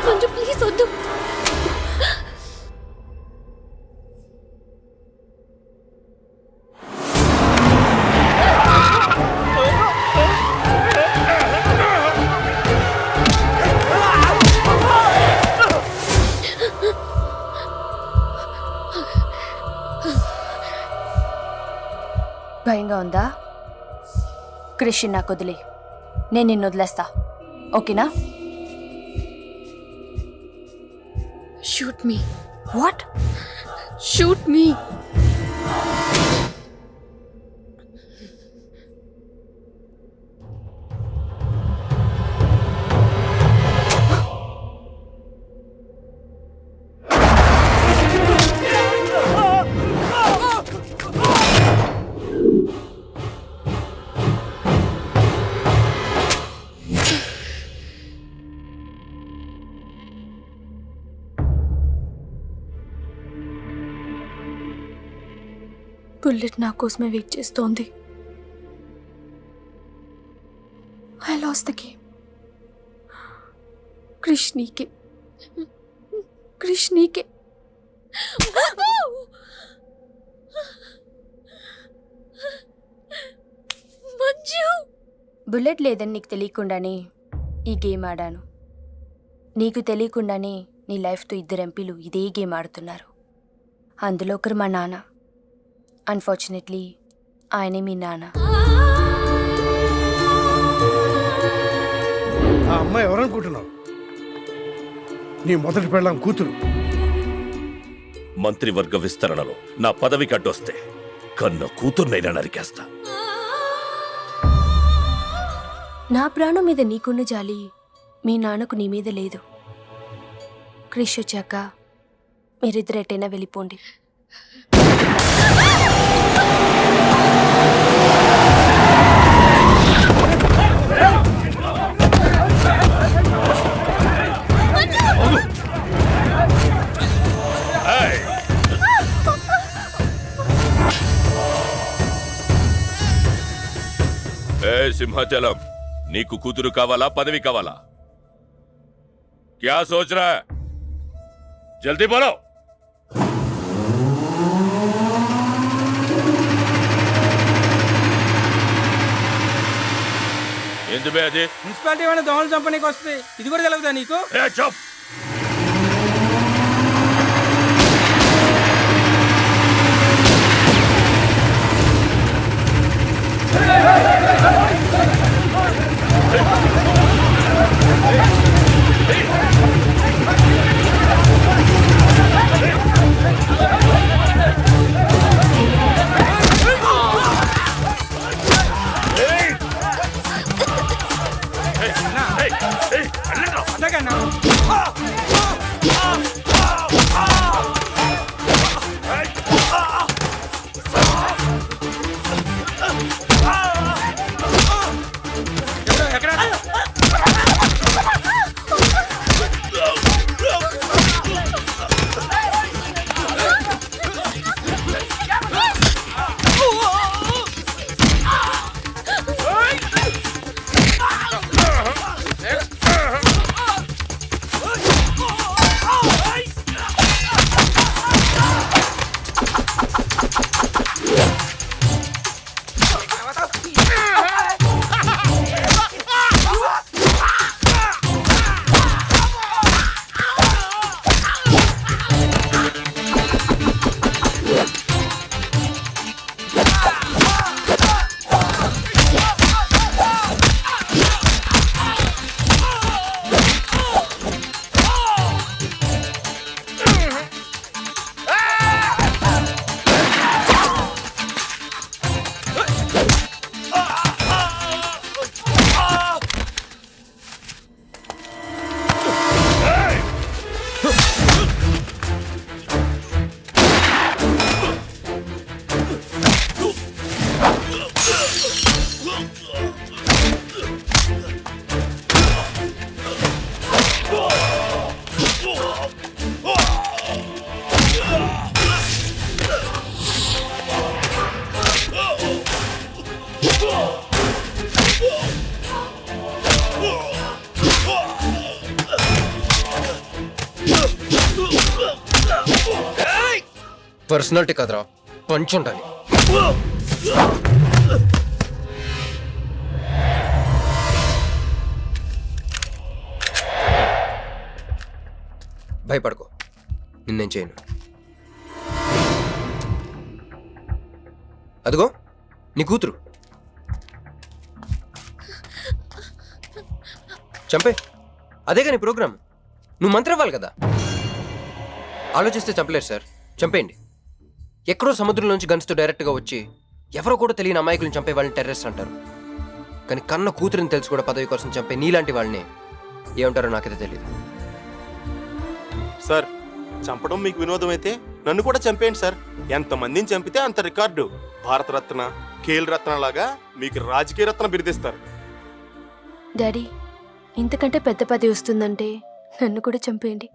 Manju, please వద్దు. భయంగా ఉందా? క్రిష్ నాకు వదిలే, నేను నిన్ను వదిలేస్తా, ఓకేనా? Shoot me. What? Shoot me. Bullet నా కోసమే వెయిట్ చేస్తోంది. I lost the game. Krish నీకే, క్రిష్ నీకే. మంజు, బుల్లెట్ లేదని నీకు తెలియకుండానే ఈ గేమ్ ఆడాను. నీకు తెలియకుండానే నీ లైఫ్తో ఇద్దరు ఎంపీలు ఇదే గేమ్ ఆడుతున్నారు. అందులో ఒకరు మా నాన్న. అన్ఫార్చునేట్లీ ఆయనే మీ నాన్న. ఆ అమ్మాయి ఎవరనుకుంటున్నావు? నీ మొదటి పెళ్ళాం కూతురు. మంత్రివర్గ విస్తరణలో నా పదవికి అడ్డొస్తే కన్న కూతుర్నైనా నరికేస్తా. నా ప్రాణం మీద నీకున్న జాలి మీ నాన్నకు నీ మీద లేదు. క్రిష్ వచ్చాక మీరిద్దరు ఎటైనా వెళ్ళిపోండి. సింహాచలం, నీకు కూతురు కావాలా, పదవి కావాలా? క్యా సోచ్ రా? జల్దీ బోలో. ఏంది బే అది? మున్సిపాలిటీ వాళ్ళ దోమలు చంపనీకి వస్తుంది, ఇది కూడా తెలవదా నీకు? చప్. అట్టగన్నా పర్సనాలిటీ కదరా, పంచ్ ఉండాలి. భయపడుకో, నిన్నేం చేయను. అదిగో నీ కూతురు. చంపే, అదేగా నీ ప్రోగ్రామ్. నువ్వు మంత్రి ఇవ్వాలి కదా. ఆలోచిస్తే చంపలేరు సార్, చంపేయండి. ఎక్కడో సముద్రంలోంచి గన్స్తో డైరెక్ట్గా వచ్చి ఎవరో కూడా తెలియని అమాయకులను చంపే వాళ్ళని టెర్రరిస్ట్ అంటారు. కానీ కన్న కూతురిని తెలుసు కూడా పదవి కోసం చంపే నీలాంటి వాళ్ళని ఏమంటారో నాకైతే తెలియదు. సార్, చంపడం మీకు వినోదం అయితే నన్ను కూడా చంపేయండి సార్. ఎంతమందిని చంపితే అంత రికార్డు. భారతరత్న, ఖేల్ రత్న లాగా మీకు రాజకీయ రత్న బిరుదిస్తారు. డాడీ, ఇంతకంటే పెద్ద పదవి వస్తుందంటే నన్ను కూడా చంపేయండి.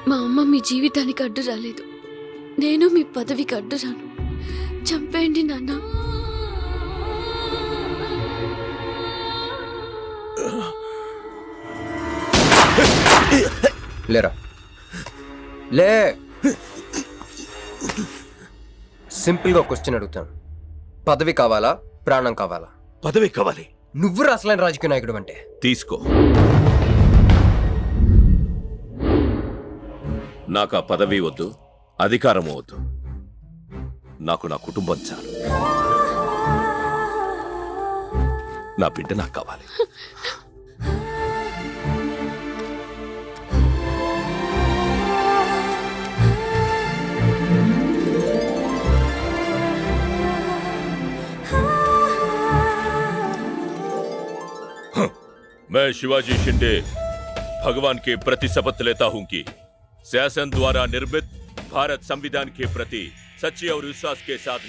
మా అమ్మ మీ జీవితానికి అడ్డు రాలేదు, నేను మీ పదవికి అడ్డు రాను. చంపేయండి నాన్న. లేరా, లే. సింపుల్గా ఒక క్వశ్చన్ అడుగుతాను. పదవి కావాలా, ప్రాణం కావాలా? పదవి కావాలి. నువ్వు అసలైన రాజకీయ నాయకుడు అంటే. తీసుకో. నాకు ఆ పదవి వద్దు, అధికారం వద్దు. నాకు నా కుటుంబం చాలు. నా బిడ్డ నాకు కావాలి. मैं शिवाजी शिंदे भगवान के प्रति शपथ लेता हूं कि शासन द्वारा निर्मित भारत संविधान के प्रति सच्चे और विश्वास के साथ